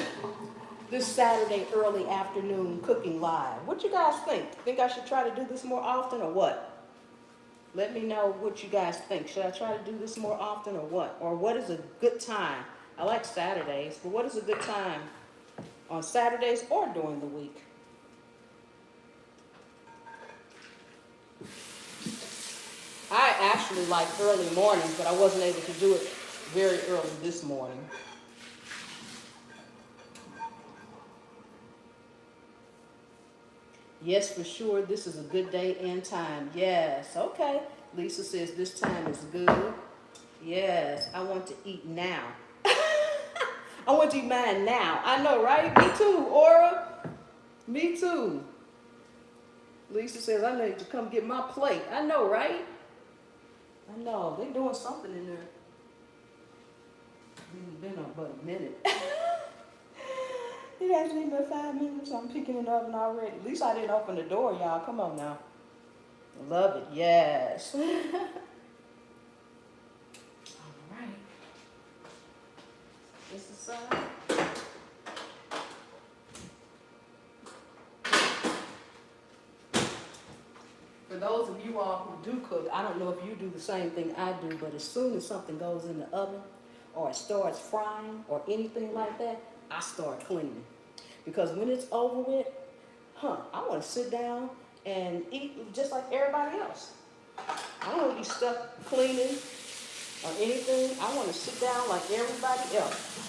this Saturday early afternoon cooking live. What you guys think? Think I should try to do this more often or what? Let me know what you guys think. Should I try to do this more often or what? Or what is a good time? I like Saturdays, but what is a good time on Saturdays or during the week? I actually like early mornings, but I wasn't able to do it very early this morning. Yes, for sure, this is a good day and time. Yes, okay. Lisa says this time is good. Yes, I want to eat now. I want to eat mine now. I know, right? Me too, Aura. Me too. Lisa says I need to come get my plate. I know, right? I know. They're doing something in there. It's been up but a minute. It hasn't even been 5 minutes. I'm picking it up already. At least I didn't open the door, y'all. Come on now. Love it. Yes. All right. This is for those of you all who do cook, I don't know if you do the same thing I do, but as soon as something goes in the oven or it starts frying or anything like that, I start cleaning. Because when it's over with, I want to sit down and eat just like everybody else. I don't want to be stuck cleaning or anything. I want to sit down like everybody else.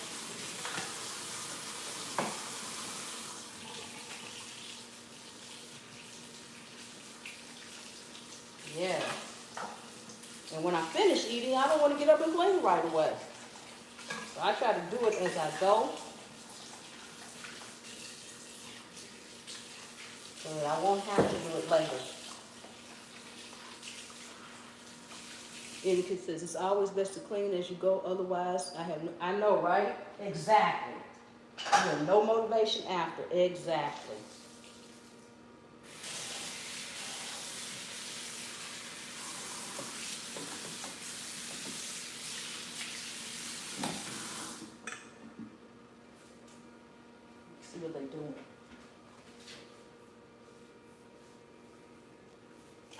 Yeah. And when I finish eating, I don't want to get up and clean right away. So I try to do it as I go, so that I won't have to do it later. Etiquette says it's always best to clean as you go, otherwise I know, right? Exactly. You have no motivation after. Exactly. See what they're doing.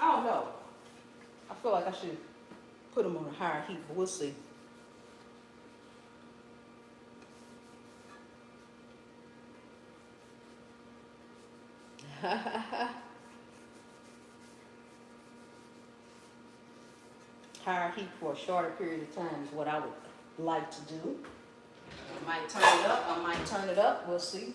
I don't know. I feel like I should put them on a higher heat, but we'll see. Higher heat for a shorter period of time is what I would like to do. I might turn it up, I might turn it up, we'll see.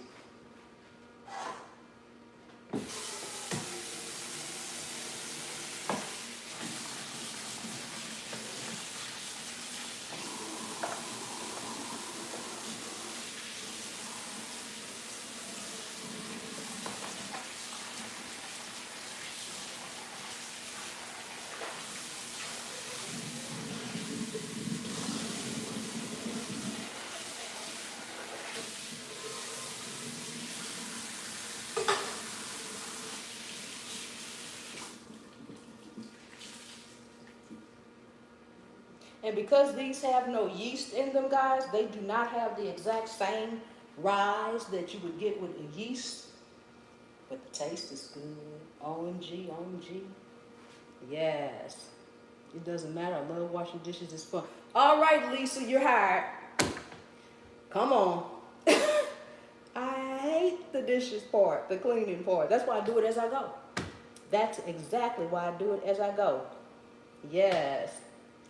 And because these have no yeast in them, guys, they do not have the exact same rise that you would get with a yeast. But the taste is good. OMG, OMG. Yes. It doesn't matter. I love washing dishes. It's fun. All right, Lisa, you're hired. Come on. I hate the dishes part, the cleaning part. That's why I do it as I go. That's exactly why I do it as I go. Yes.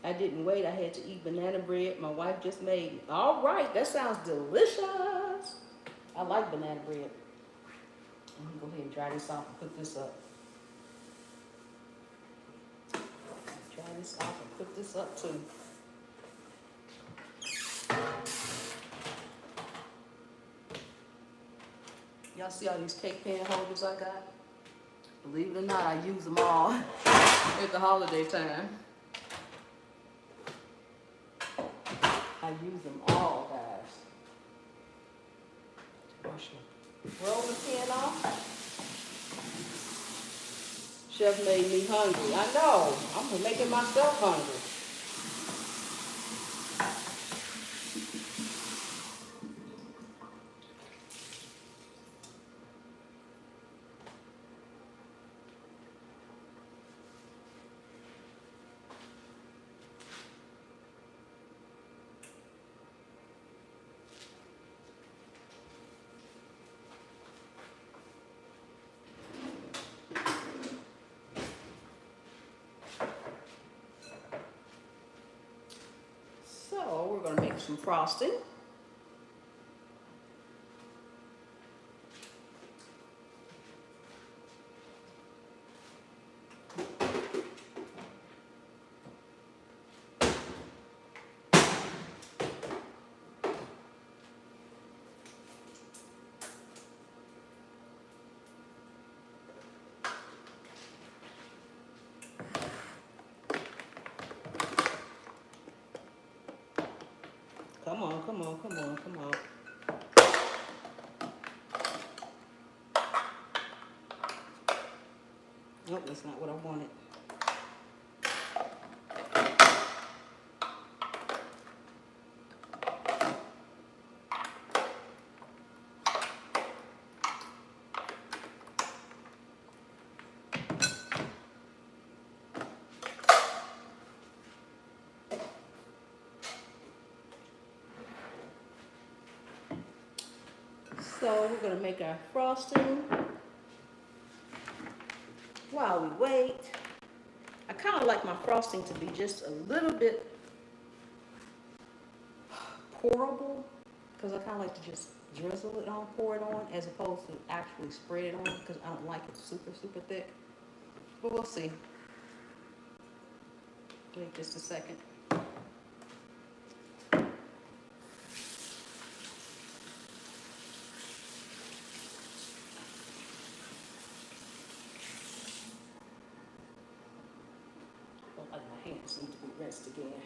I didn't wait. I had to eat banana bread my wife just made. All right, that sounds delicious. I like banana bread. I'm gonna go ahead and dry this off and cook this up. Dry this off and cook this up too. Y'all see all these cake pan holders I got? Believe it or not, I use them all at the holiday time. I use them all, guys. Roll the pan off. Chef made me hungry. I know. I'm making myself hungry. So we're gonna make some frosting. Come on, come on, come on, come on. Nope, that's not what I wanted. So we're gonna make our frosting while we wait. I kind of like my frosting to be just a little bit pourable because I kind of like to just drizzle it on, pour it on, as opposed to actually spread it on because I don't like it super, super thick. But we'll see. Wait just a second. My hands need to be rinsed again.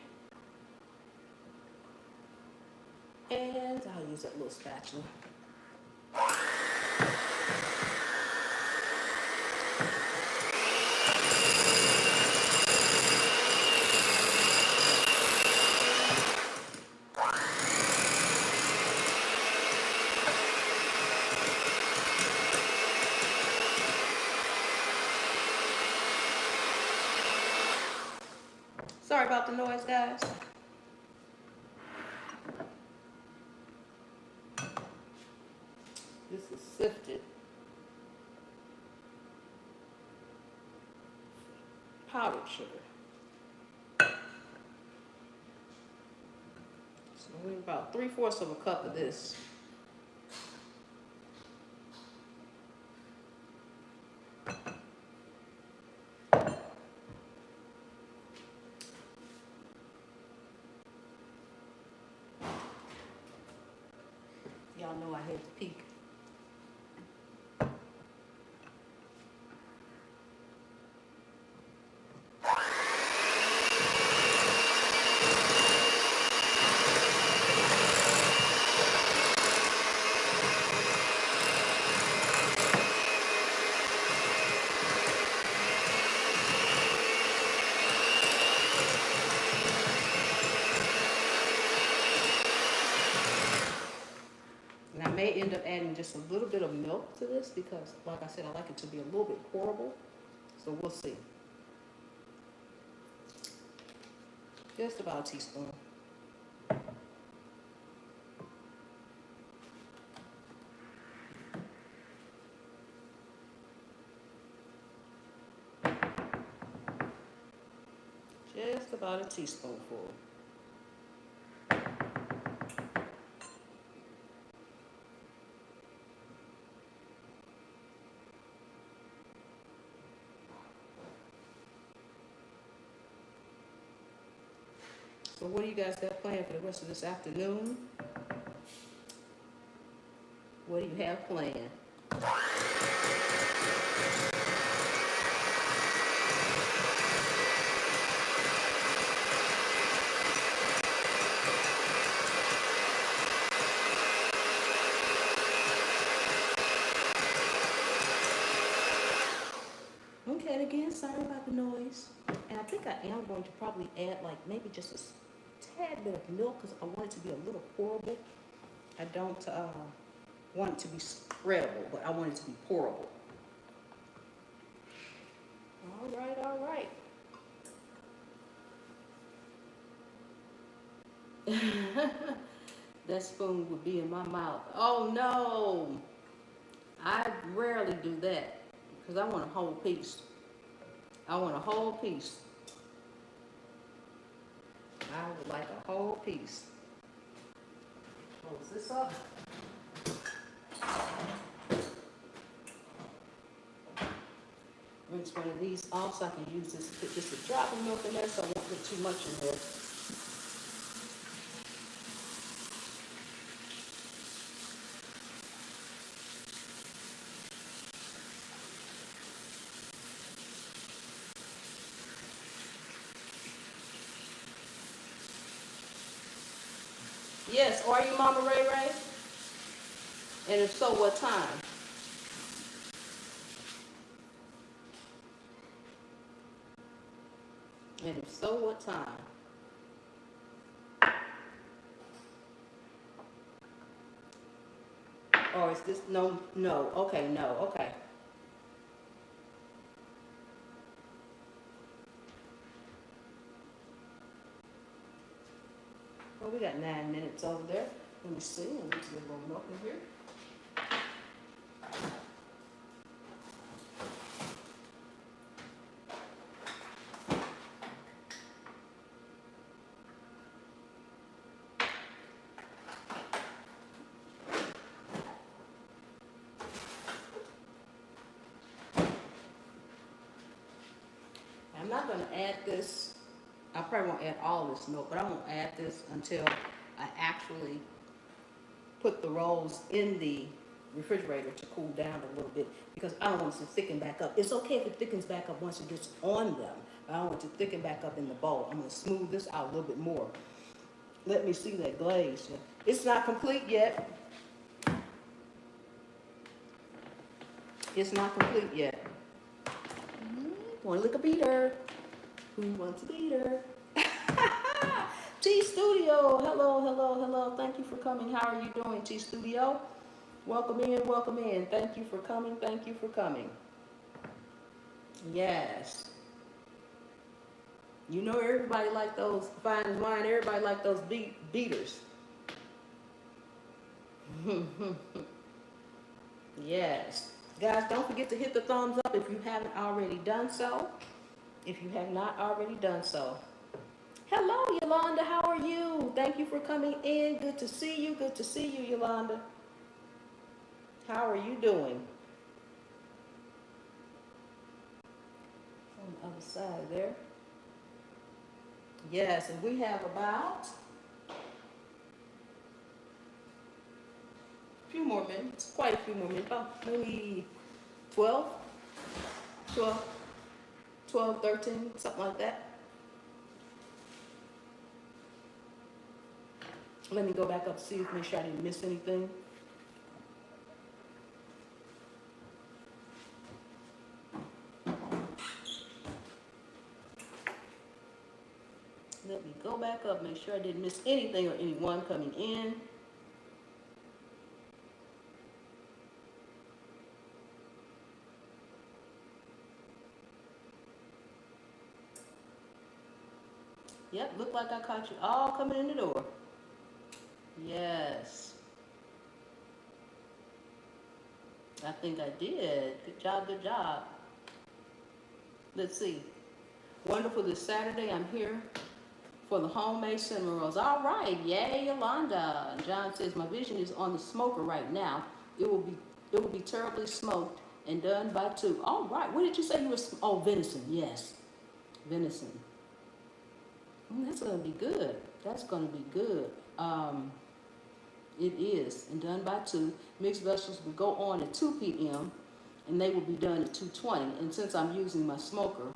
And I'll use that little spatula. Sorry about the noise, guys. This is sifted powdered sugar. So we're about 3/4 of a cup of this. Y'all know I had to peek. And I may end up adding just a little bit of milk to this because, like I said, I like it to be a little bit pourable. So we'll see. Just about a teaspoon. Just just about a teaspoonful. So what do you guys got planned for the rest of this afternoon? What do you have planned? Okay, and again, sorry about the noise. And I think I am going to probably add like maybe just a tad bit of milk because I want it to be a little pourable. I don't want it to be spreadable, but I want it to be pourable. All right, all right. That spoon would be in my mouth. Oh no! I rarely do that because I want a whole piece. I want a whole piece. I would like a whole piece. Close this up. Rinse one of these off so I can use this, put just a drop of milk in there so I won't put too much in there. Yes, are you Mama Ray Ray? And if so, what time? And if so, what time? Or is this no, okay, no, okay. Well, we got 9 minutes over there. Let me see. Let me get a little milk in here. I'm not going to add this. I probably won't add all this milk, but I won't add this until I actually put the rolls in the refrigerator to cool down a little bit because I don't want it to thicken back up. It's okay if it thickens back up once it gets on them. I don't want it to thicken back up in the bowl. I'm going to smooth this out a little bit more. Let me see that glaze. It's not complete yet. It's not complete yet. Want to lick a beater? Who wants a beater? T Studio, hello, hello, hello. Thank you for coming. How are you doing, T Studio? Welcome in, welcome in. Thank you for coming, thank you for coming. Yes. You know everybody like those fine wine, everybody like those beaters. Yes. Guys, don't forget to hit the thumbs up if you haven't already done so. If you have not already done so. Hello, Yolanda. How are you? Thank you for coming in. Good to see you. Good to see you, Yolanda. How are you doing? On the other side there. Yes, and we have about a few more minutes. Quite a few more minutes. About maybe 12, 13, something like that. Let me go back up to see if make sure I didn't miss anything. Let me go back up, make sure I didn't miss anything or anyone coming in. Yep, looked like I caught you all coming in the door. Yes. I think I did. Good job, good job. Let's see. Wonderful this Saturday. I'm here for the homemade cinnamon rolls. All right, yay, Yolanda. John says my vision is on the smoker right now. It will be terribly smoked and done by 2. All right. What did you say you were? Oh, venison. Yes, venison. That's gonna be good. That's gonna be good. It is, and done by 2. Mixed vegetables will go on at 2 p.m. and they will be done at 2:20. And since I'm using my smoker,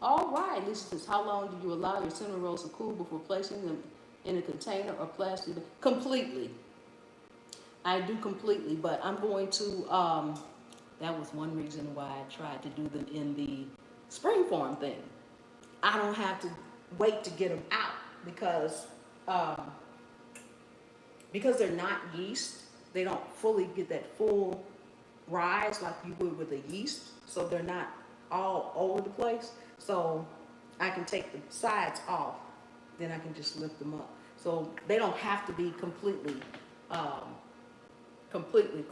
all right. Lisa says, how long do you allow your cinnamon rolls to cool before placing them in a container or plastic? Completely. I do completely, but I'm going to. That was one reason why I tried to do them in the spring form thing. I don't have to wait to get them out um, because they're not yeast. They don't fully get that full rise like you would with a yeast, so they're not all over the place. So I can take the sides off, then I can just lift them up. So they don't have to be completely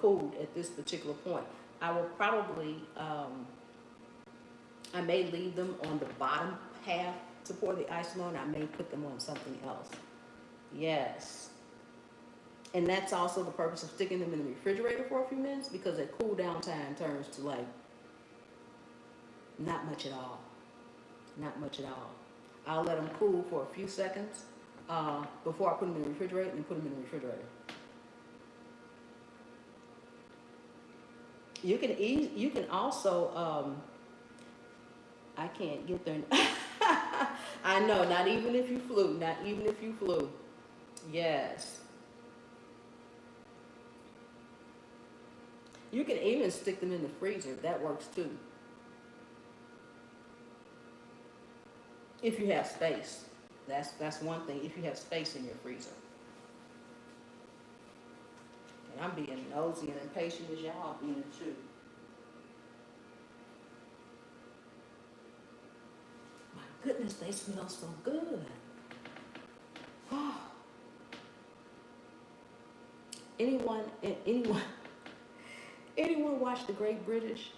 cooled at this particular point. I will probably, I may leave them on the bottom half to pour the icing on. I may put them on something else. Yes. And that's also the purpose of sticking them in the refrigerator for a few minutes, because their cool down time turns to like not much at all. Not much at all. I'll let them cool for a few seconds before I put them in the refrigerator, and put them in the refrigerator. You can also, I can't get there. I know, not even if you flew, not even if you flew. Yes. You can even stick them in the freezer. That works too. If you have space. That's one thing, if you have space in your freezer. And I'm being nosy and impatient as y'all being too. My goodness, they smell so good. Oh. Anyone watch the Great British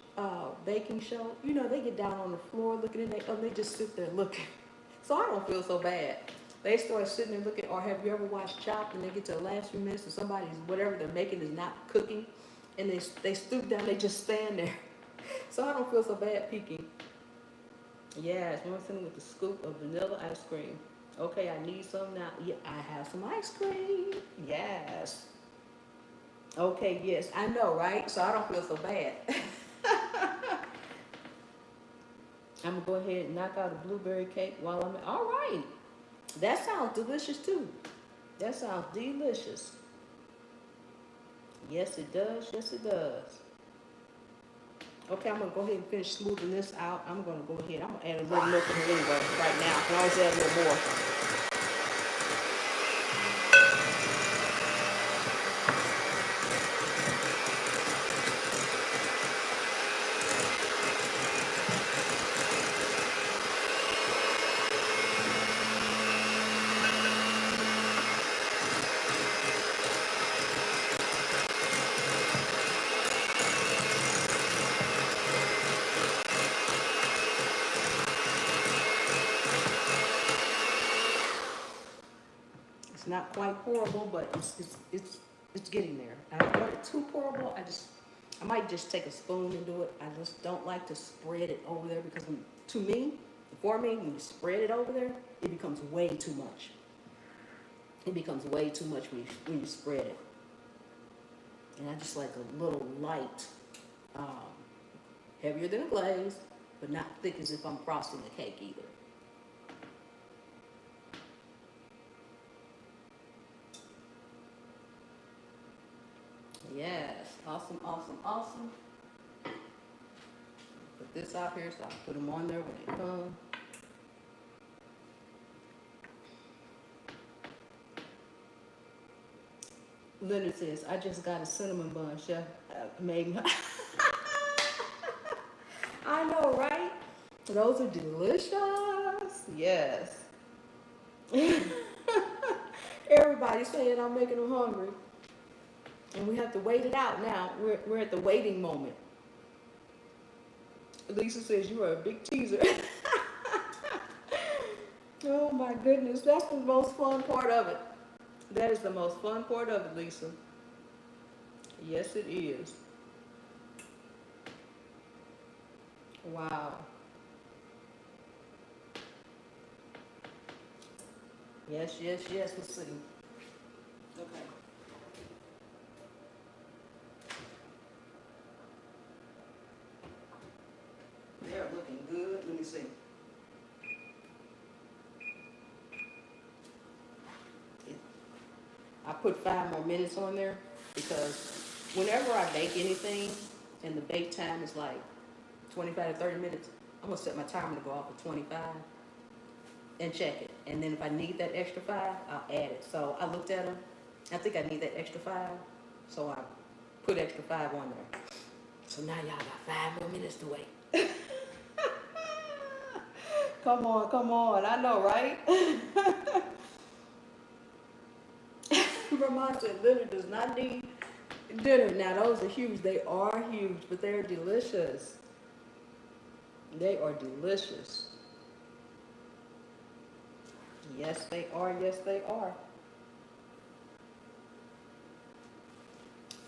Baking Show? You know, they get down on the floor looking and they just sit there looking. So I don't feel so bad. They start sitting there looking, or have you ever watched Chopped and they get to the last few minutes and somebody's, whatever they're making is not cooking, and they stoop down, they just stand there. So I don't feel so bad peeking. Yes, one thing with the scoop of vanilla ice cream. Okay, I need some now. Yeah, I have some ice cream. Yes. Okay, yes, I know, right? So I don't feel so bad. I'm gonna go ahead and knock out a blueberry cake while I'm all right. That sounds delicious too. That sounds delicious. Yes, it does. Yes, it does. Okay, I'm gonna go ahead and finish smoothing this out. I'm gonna go ahead. I'm gonna add a little milk in here anyway right now. I can always add a little more. It's not quite pourable, but it's getting there. I don't want it too pourable. I might just take a spoon and do it. I just don't like to spread it over there, because for me, when you spread it over there, it becomes way too much. It becomes way too much when you spread it. And I just like a little light, heavier than a glaze, but not thick as if I'm frosting a cake either. Yes, awesome, awesome, awesome. Put this out here so I can put them on there when they come. Leonard says, I just got a cinnamon bun, Chef. Made I know, right? Those are delicious. Yes. Everybody's saying I'm making them hungry. And we have to wait it out now. We're at the waiting moment. Lisa says, you are a big teaser. Oh my goodness, that's the most fun part of it. That is the most fun part of it, Lisa. Yes, it is. Wow. Yes, yes, yes. Let's see. Okay. They're looking good. Let me see. I put 5 more minutes on there because whenever I bake anything and the bake time is like 25 to 30 minutes, I'm gonna set my timer to go off at 25 and check it. And then if I need that extra 5, I'll add it. So I looked at them. I think I need that extra 5, so I put extra 5 on there. So now y'all got 5 more minutes to wait. Come on, come on. I know, right? Vermont said dinner does not need dinner. Now those are huge. They are huge, but they're delicious. They are delicious. Yes, they are. Yes, they are.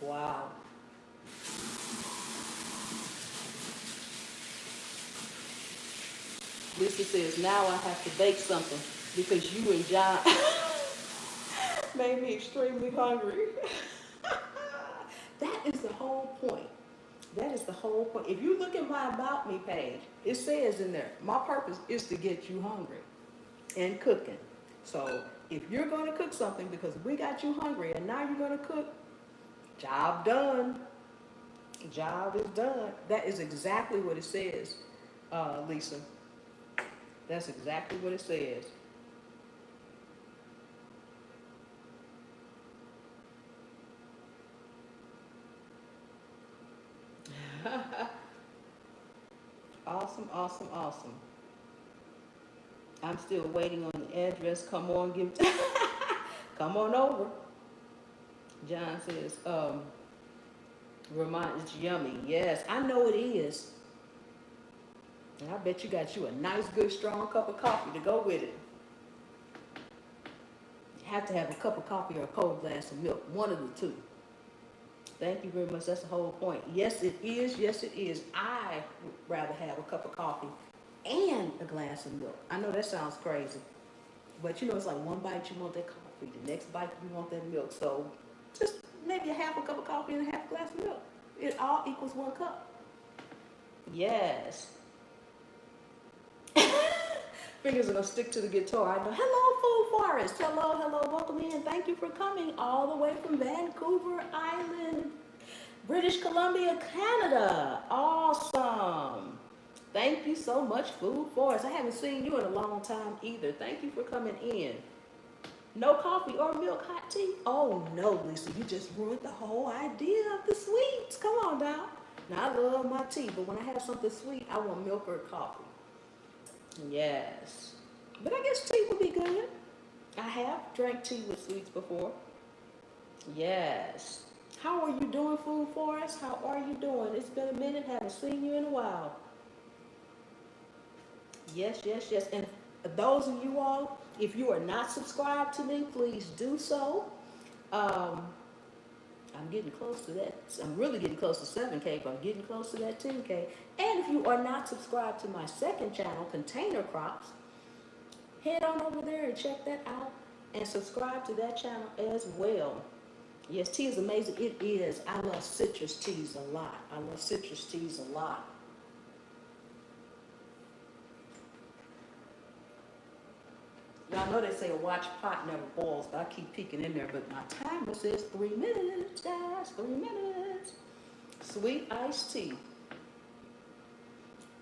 Wow. Lisa says, now I have to bake something because you and John made me extremely hungry. That is the whole point. That is the whole point. If you look at my About Me page, it says in there, my purpose is to get you hungry and cooking. So if you're going to cook something because we got you hungry and now you're going to cook, job done. Job is done. That is exactly what it says, Lisa. That's exactly what it says. Awesome, awesome, awesome. I'm still waiting on the address. Come on, give come on over. John says, Vermont is yummy. Yes, I know it is. And I bet you got you a nice, good, strong cup of coffee to go with it. You have to have a cup of coffee or a cold glass of milk, one of the two. Thank you very much. That's the whole point. Yes, it is. Yes, it is. I would rather have a cup of coffee and a glass of milk. I know that sounds crazy, but you know, it's like one bite you want that coffee, the next bite you want that milk. So just maybe a half a cup of coffee and a half a glass of milk. It all equals 1 cup. Yes. Fingers are gonna stick to the guitar. I know. Hello, Food Forest. Hello, hello. Welcome in. Thank you for coming all the way from Vancouver Island, British Columbia, Canada. Awesome. Thank you so much, Food Forest. I haven't seen you in a long time either. Thank you for coming in. No coffee or milk, hot tea? Oh no, Lisa, you just ruined the whole idea of the sweets. Come on now. Now I love my tea, but when I have something sweet, I want milk or coffee. Yes. But I guess tea would be good. I have drank tea with sweets before. Yes. How are you doing, Food Forest? How are you doing? It's been a minute. Haven't seen you in a while. Yes, yes, yes. And those of you all, if you are not subscribed to me, please do so. Um, I'm getting close to that. I'm really getting close to 7K, but I'm getting close to that 10K. And if you are not subscribed to my second channel, Container Crops, head on over there and check that out and subscribe to that channel as well. Yes, tea is amazing. It is. I love citrus teas a lot. I love citrus teas a lot. Y'all know they say a watch pot never boils, but I keep peeking in there. But my timer says 3 minutes, guys. 3 minutes. Sweet iced tea.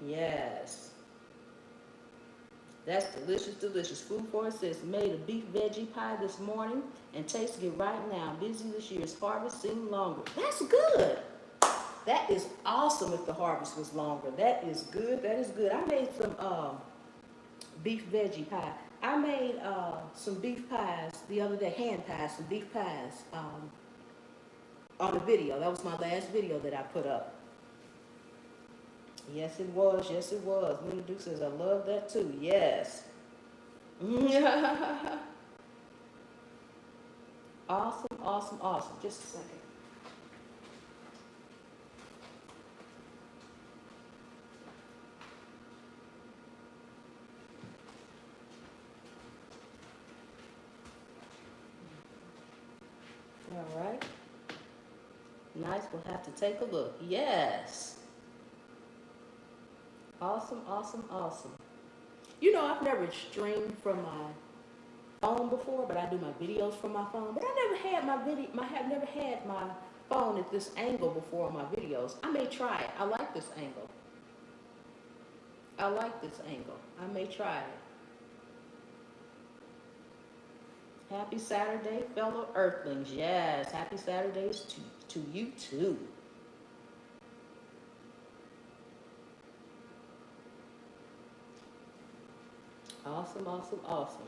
Yes. That's delicious, delicious. Food Forest says made a beef veggie pie this morning and tasting it right now. Busy this year's harvest seemed longer. That's good. That is awesome if the harvest was longer. That is good. That is good. I made some beef veggie pie. I made some beef pies the other day, hand pies, some beef pies on a video. That was my last video that I put up. Yes, it was. Yes, it was. Linda Duke says, I love that too. Yes. Awesome, awesome, awesome. Just a second. All right. Nice. We'll have to take a look. Yes. Awesome, awesome, awesome. You know, I've never streamed from my phone before, but I do my videos from my phone. But I never had have never had my phone at this angle before on my videos. I may try it. I like this angle. I like this angle. I may try it. Happy Saturday, fellow Earthlings. Yes, happy Saturdays to you too. Awesome, awesome, awesome.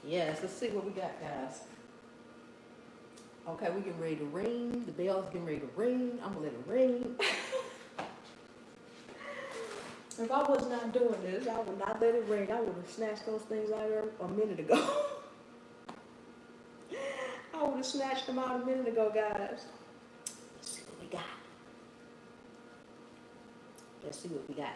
Yes, let's see what we got, guys. Okay, we getting ready to ring. The bell's getting ready to ring. I'm gonna let it ring. If I was not doing this, I would not let it ring. I would have snatched those things out of there a minute ago. I would have snatched them out a minute ago, guys. Let's see what we got. Let's see what we got.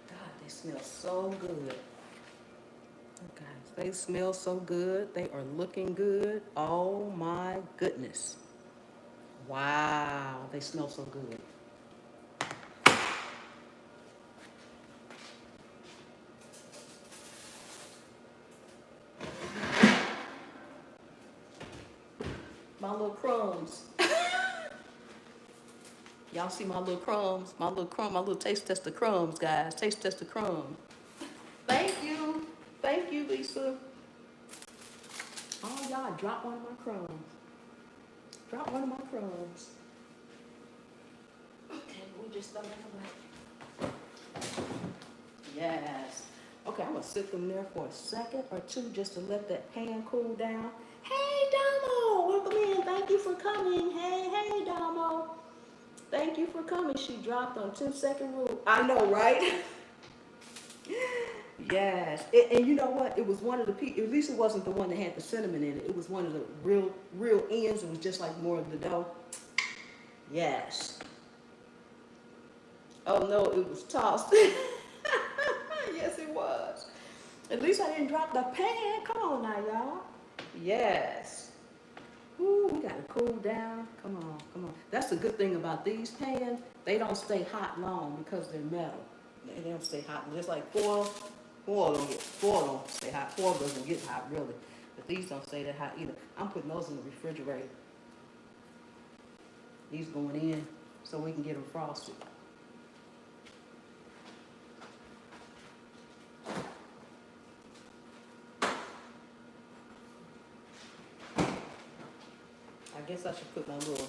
God, they smell so good. Okay, they smell so good. They are looking good. Oh my goodness. Wow, they smell so good. My little crumbs. Y'all see my little crumbs? My little taste tester crumbs, guys. Taste tester crumbs. Thank you. Thank you, Lisa. Oh, y'all, drop one of my crumbs. Drop one of my crumbs. Okay, we just throw that away. Yes. Okay, I'm gonna sit them there for a second or two just to let that pan cool down. Hey, Damo, welcome in. Thank you for coming. Hey, Damo. Thank you for coming. She dropped on 10-second rule. I know, right? Yes. And you know what? It was one of the at least it wasn't the one that had the cinnamon in it. It was one of the real ends. It was just like more of the dough. Yes. Oh no, it was tossed. Yes, it was. At least I didn't drop the pan. Come on now, y'all. Yes. Ooh, we gotta cool down. Come on, come on. That's the good thing about these pans. They don't stay hot long because they're metal. They don't stay hot. Just like foil don't stay hot. Foil doesn't get hot really. But these don't stay that hot either. I'm putting those in the refrigerator. These going in so we can get them frosted. I guess I should put my little,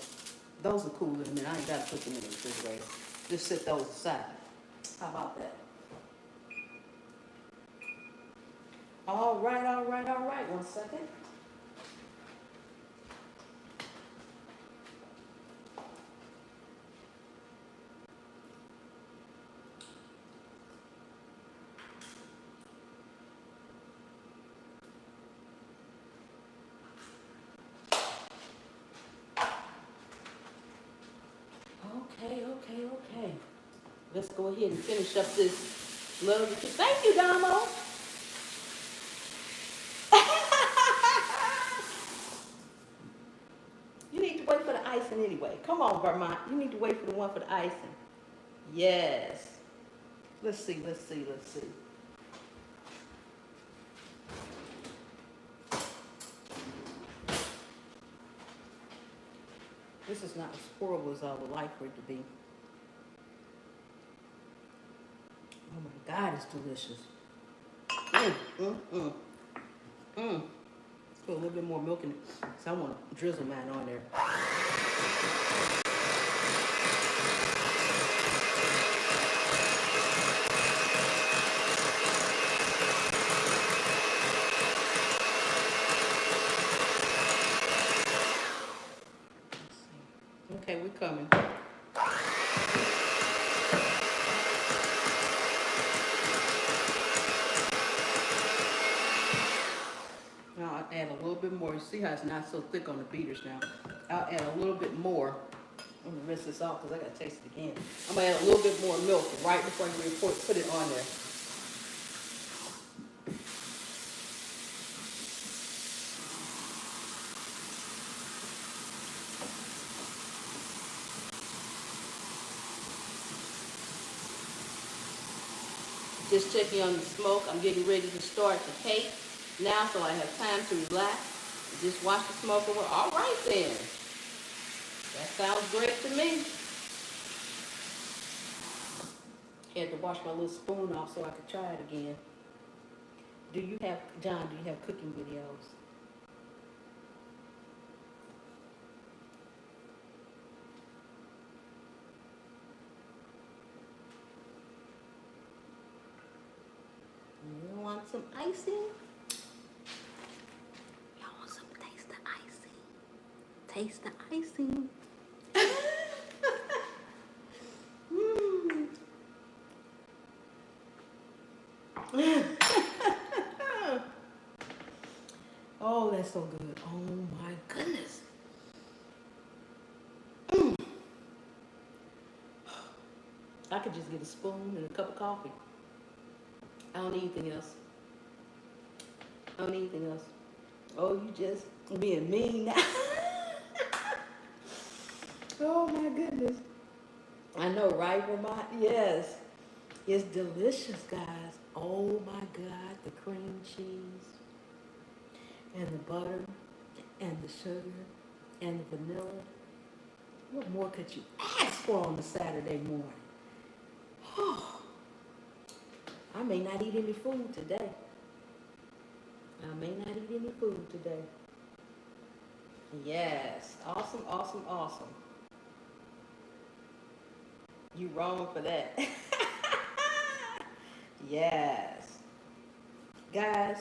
those are cool in a minute. I ain't got to put them in the refrigerator. Just set those aside. How about that? All right, all right, all right. 1 second. Okay. Let's go ahead and finish up this lovely. Thank you, Damo. You need to wait for the icing anyway. Come on, Vermont. You need to wait for the one for the icing. Yes. Let's see. This is not as horrible as I would like for it to be. Oh my God, it's delicious. Put a little bit more milk in it. So I want to drizzle mine on there. Okay, we're coming. Now I'll add a little bit more. You see how it's not so thick on the beaters now. I'll add a little bit more. I'm gonna rinse this off because I gotta taste it again. I'm gonna add a little bit more milk right before you put it on there. Just checking on the smoke. I'm getting ready to start the cake now, so I have time to relax. Just watch the smoke away. All right then. That sounds great to me. Had to wash my little spoon off so I could try it again. Do you have, John, do you have cooking videos? You want some icing? Y'all want some taste the icing? Taste the icing. Oh, that's so good. Oh my goodness. I could just get a spoon and a cup of coffee. I don't need anything else. I don't need anything else. Oh, you just being mean now. Oh my goodness. I know, right, Vermont? Yes. It's delicious, guys. Oh my God, the cream cheese and the butter and the sugar and the vanilla. What more could you ask for on a Saturday morning? Oh, I may not eat any food today. I may not eat any food today. Yes. Awesome, awesome, awesome. You wrong for that. Yes. Guys,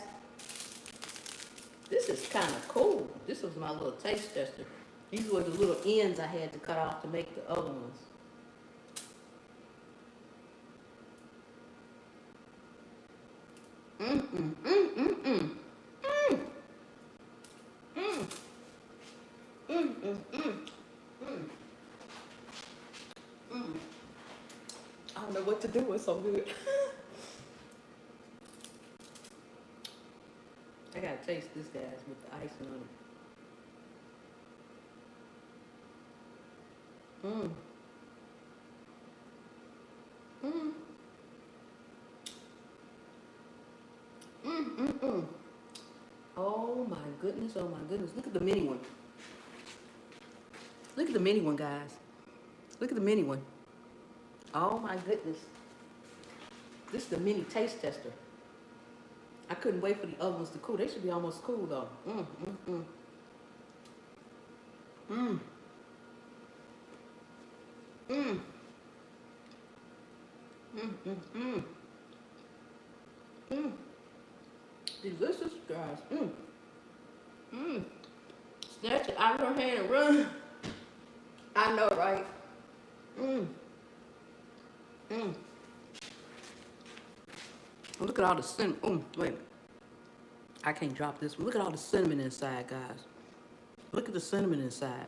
this is kind of cool. This was my little taste tester. These were the little ends I had to cut off to make the other ones. I don't know what to do. It's so good. I gotta taste this, guys, with the icing on it. Oh my goodness, oh my goodness. Look at the mini one. Look at the mini one, guys. Look at the mini one. Oh my goodness. This is the mini taste tester. I couldn't wait for the other ones to cool. They should be almost cool though. Delicious, guys. Snatch it out of her hand and run. I know, right? Look at all the cinnamon. Wait. I can't drop this one. Look at all the cinnamon inside, guys. Look at the cinnamon inside.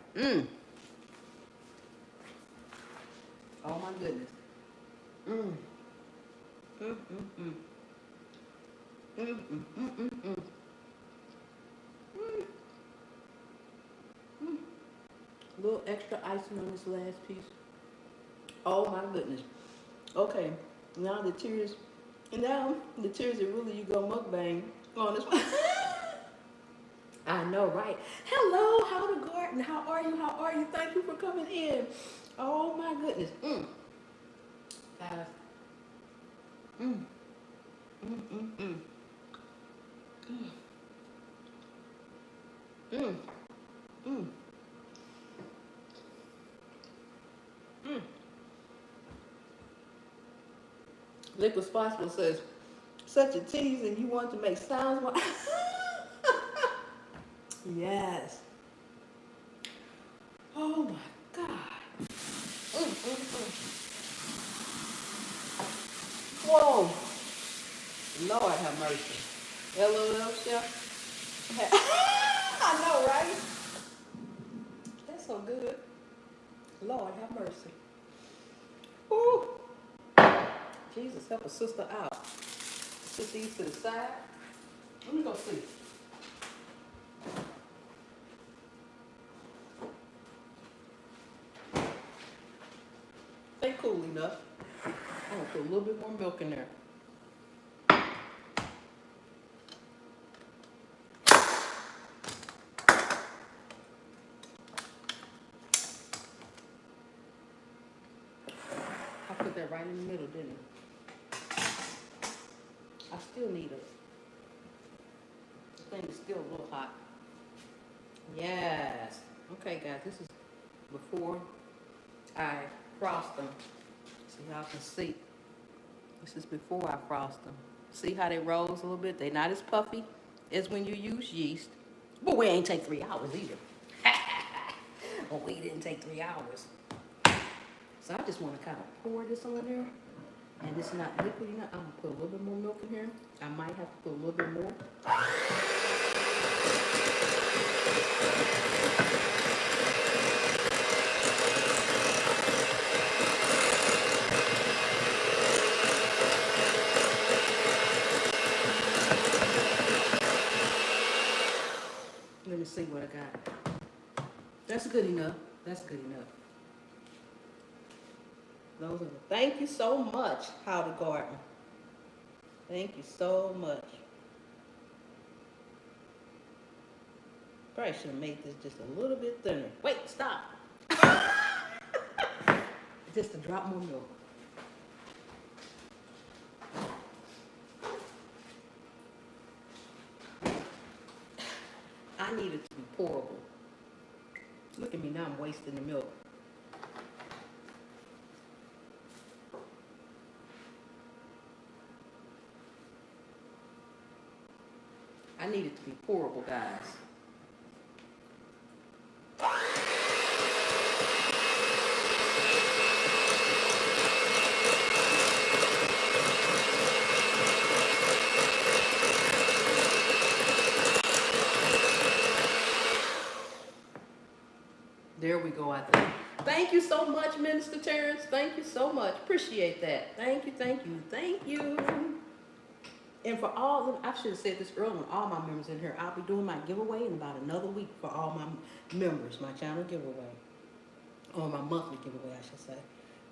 Oh my goodness. A little extra icing on this last piece. Oh my goodness. Okay, now the tears are really you go mukbang on this one. I know, right? Hello, How to Garden. How are you? How are you? Thank you for coming in. Oh my goodness. Guys. Liquid Responsible says, such a tease and you want to make sounds. Yes. Oh my God. Whoa. Lord have mercy. LOL chef. I know, right? That's so good. Lord have mercy. Ooh. Jesus, help a sister out. Put these to the side. Let me go see. They cool enough. I'm gonna put a little bit more milk in there. I put that right in the middle, didn't I? I still need it. The thing is still a little hot. Yes. Okay, guys, this is before I frost them. So y'all can see. This is before I frost them. See how they rose a little bit? They're not as puffy as when you use yeast. But we ain't take 3 hours either. Well, we didn't take 3 hours. So I just want to kind of pour this on there. And it's not liquid enough. I'm going to put a little bit more milk in here. I might have to put a little bit more. Let me see what I got. That's good enough. That's good enough. Those are the, thank you so much, How to Garden. Thank you so much. Probably should have made this just a little bit thinner. Wait, stop. Just a drop more milk. I need it to be pourable. Look at me now, I'm wasting the milk. I need it to be pourable, guys. There we go, I think. Thank you so much, Minister Terrence. Thank you so much. Appreciate that. Thank you, thank you, thank you. And for all, I should have said this earlier, all my members in here, I'll be doing my giveaway in about another week for all my members, my channel giveaway. Or my monthly giveaway, I should say.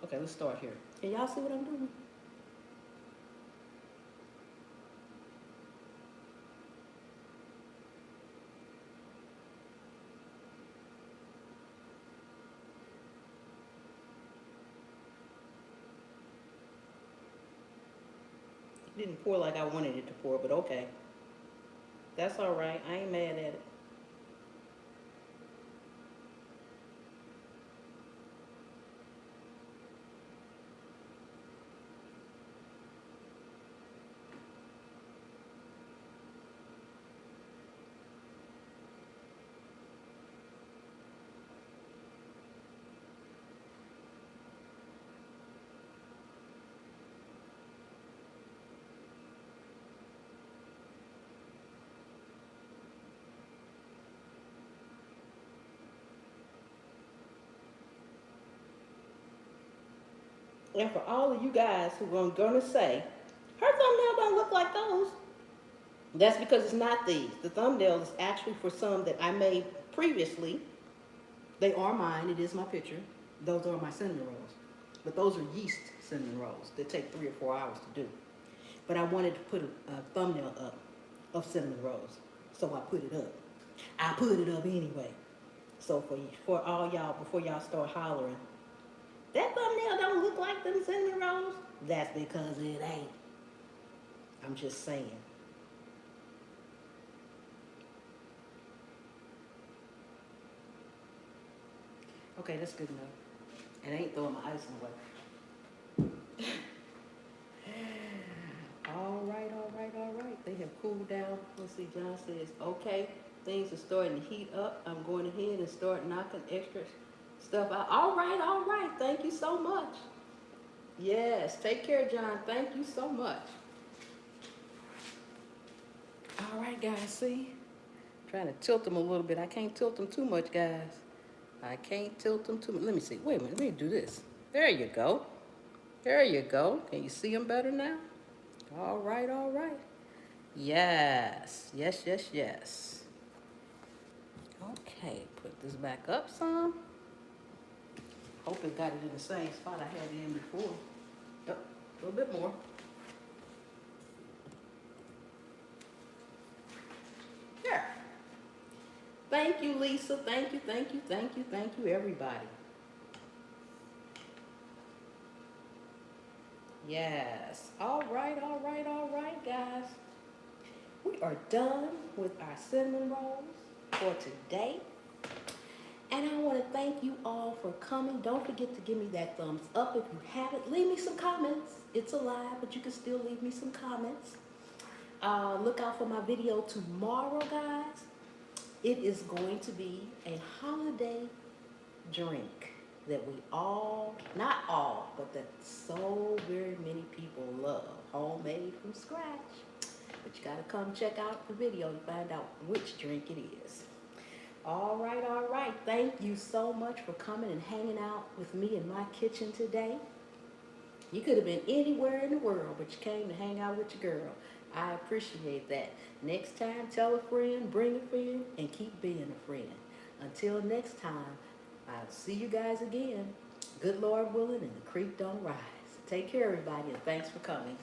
Okay, let's start here. Can y'all see what I'm doing? It didn't pour like I wanted it to pour, but okay. That's all right. I ain't mad at it. And for all of you guys who are gonna say, her thumbnail don't look like those. That's because it's not these. The thumbnail is actually for some that I made previously. They are mine. It is my picture. Those are my cinnamon rolls. But those are yeast cinnamon rolls that take 3 or 4 hours to do. But I wanted to put a thumbnail up of cinnamon rolls. So I put it up. I put it up anyway. So for all y'all, before y'all start hollering, that thumbnail don't look like them cinnamon rolls, that's because it ain't. I'm just saying. Okay, that's good enough. And I ain't throwing my icing away. cool down. Let's see, John says, okay, things are starting to heat up. I'm going ahead and start knocking extra stuff out. All right, all right. Thank you so much. Yes, take care, John. Thank you so much. All right, guys, see? Trying to tilt them a little bit. I can't tilt them too much, guys. I can't tilt them too much. Let me see. Wait a minute. Let me do this. There you go. There you go. Can you see them better now? All right, all right. Yes, yes, yes, yes. Okay, put this back up some. Hope it got it in the same spot I had it in before. Yep, a little bit more. There. Thank you, Lisa. Thank you, thank you, thank you, thank you, everybody. Yes. All right, all right, all right, guys. We are done with our cinnamon rolls for today. And I want to thank you all for coming. Don't forget to give me that thumbs up if you haven't. Leave me some comments. It's a live, but you can still leave me some comments. Look out for my video tomorrow, guys. It is going to be a holiday drink that we all, not all, but that so very many people love. Homemade from scratch. But you got to come check out the video to find out which drink it is. All right, all right. Thank you so much for coming and hanging out with me in my kitchen today. You could have been anywhere in the world, but you came to hang out with your girl. I appreciate that. Next time, tell a friend, bring a friend, and keep being a friend. Until next time, I'll see you guys again. Good Lord willing, and the creek don't rise. Take care, everybody, and thanks for coming.